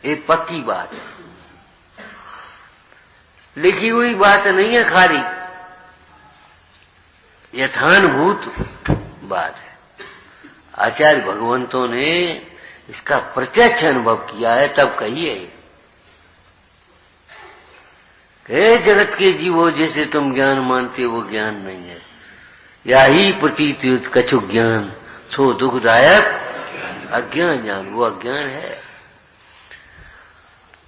Speaker 1: ये पक्की बात है, लिखी हुई बात नहीं है, खाली यथानुभूत बात है। आचार्य भगवंतों ने इसका प्रत्यक्ष अनुभव किया है, तब कही है। हे जगत के जीवो, जैसे तुम ज्ञान मानते वो ज्ञान नहीं है। या ही प्रतीत कछु ज्ञान, सो दुखदायक अज्ञान ज्ञान, वो अज्ञान है।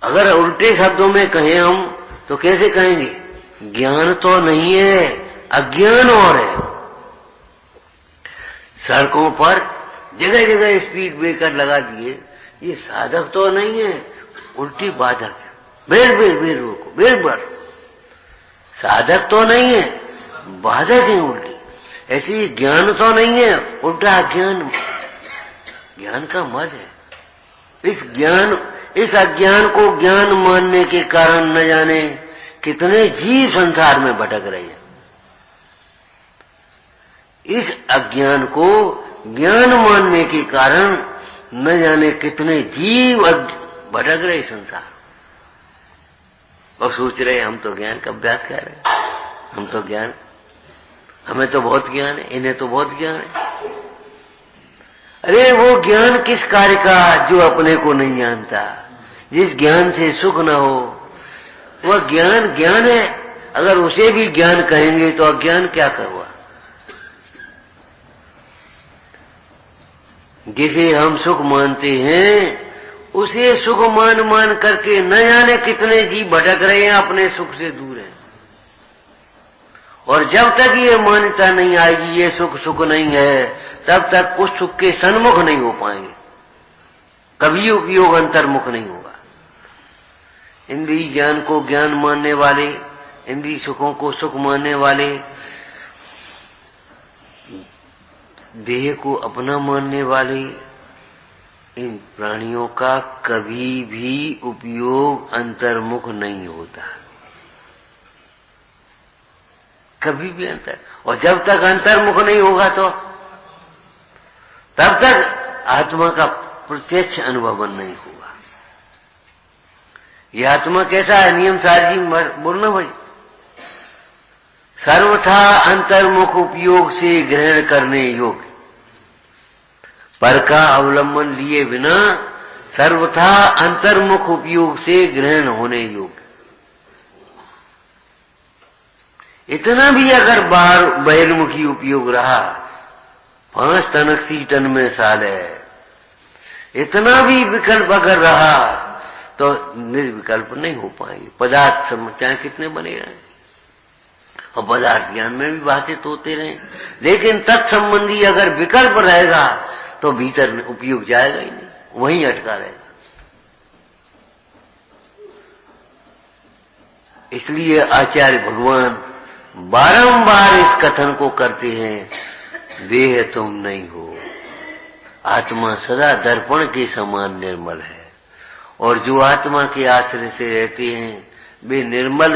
Speaker 1: अगर उल्टे शब्दों में कहें हम तो कैसे कहेंगे? ज्ञान तो नहीं है, अज्ञान और है। सड़कों पर जगह जगह स्पीड ब्रेकर लगा दिए, ये साधक तो नहीं है, उल्टी बाधक है। बेर रोको, बेर बढ़। साधक तो नहीं है, बाधक है उल्टी। ऐसी ज्ञान तो नहीं है, उल्टा अज्ञान। ज्ञान का मद है। इस अज्ञान को ज्ञान मानने के कारण न जाने कितने जीव संसार में भटक रहे हैं। इस अज्ञान को ज्ञान मानने के कारण न जाने कितने जीव भटक रहे संसार, और सोच रहे हम तो ज्ञान का अभ्यास कर रहे हैं, हम तो ज्ञान, हमें तो बहुत ज्ञान है, इन्हें तो बहुत ज्ञान है। अरे वो ज्ञान किस कार्य का जो अपने को नहीं जानता, जिस ज्ञान से सुख न हो, वह ज्ञान ज्ञान है। अगर उसे भी ज्ञान कहेंगे तो अज्ञान क्या करवा? जिसे हम सुख मानते हैं उसे सुख मान करके न जाने कितने जीव भटक रहे हैं, अपने सुख से दूर हैं। और जब तक ये मान्यता नहीं आएगी ये सुख सुख नहीं है, तब तक उस सुख के सन्मुख नहीं हो पाएंगे, कभी उपयोग अंतर्मुख नहीं होगा। इंद्रिय ज्ञान को ज्ञान मानने वाले, इंद्रिय सुखों को सुख मानने वाले, देह को अपना मानने वाले, इन प्राणियों का कभी भी उपयोग अंतर्मुख नहीं होता, कभी भी अंतर। और जब तक अंतर्मुख नहीं होगा तो तब तक आत्मा का प्रत्यक्ष अनुभव नहीं होगा। यह आत्मा कैसा है? नियम सार जी बोलना भाई, सर्वथा अंतर्मुख उपयोग से ग्रहण करने योग्य, पर का अवलंबन लिए बिना सर्वथा अंतर्मुख उपयोग से ग्रहण होने योग्य। इतना भी अगर बाहर बहिर्मुखी उपयोग रहा, 5 टनक सी टन में साल है, इतना भी विकल्प अगर रहा तो निर्विकल्प नहीं हो पाएंगे। पदार्थ चाहे कितने बने रहे, और पदार्थ ज्ञान में भी भाषित होते रहे, लेकिन तत्संबंधी अगर विकल्प रहेगा तो भीतर उपयोग जाएगा ही नहीं, वहीं अटका रहेगा। इसलिए आचार्य भगवान बारंबार इस कथन को करते हैं, देह तुम नहीं हो, आत्मा सदा दर्पण के समान निर्मल है, और जो आत्मा के आश्रय से रहते हैं वे निर्मल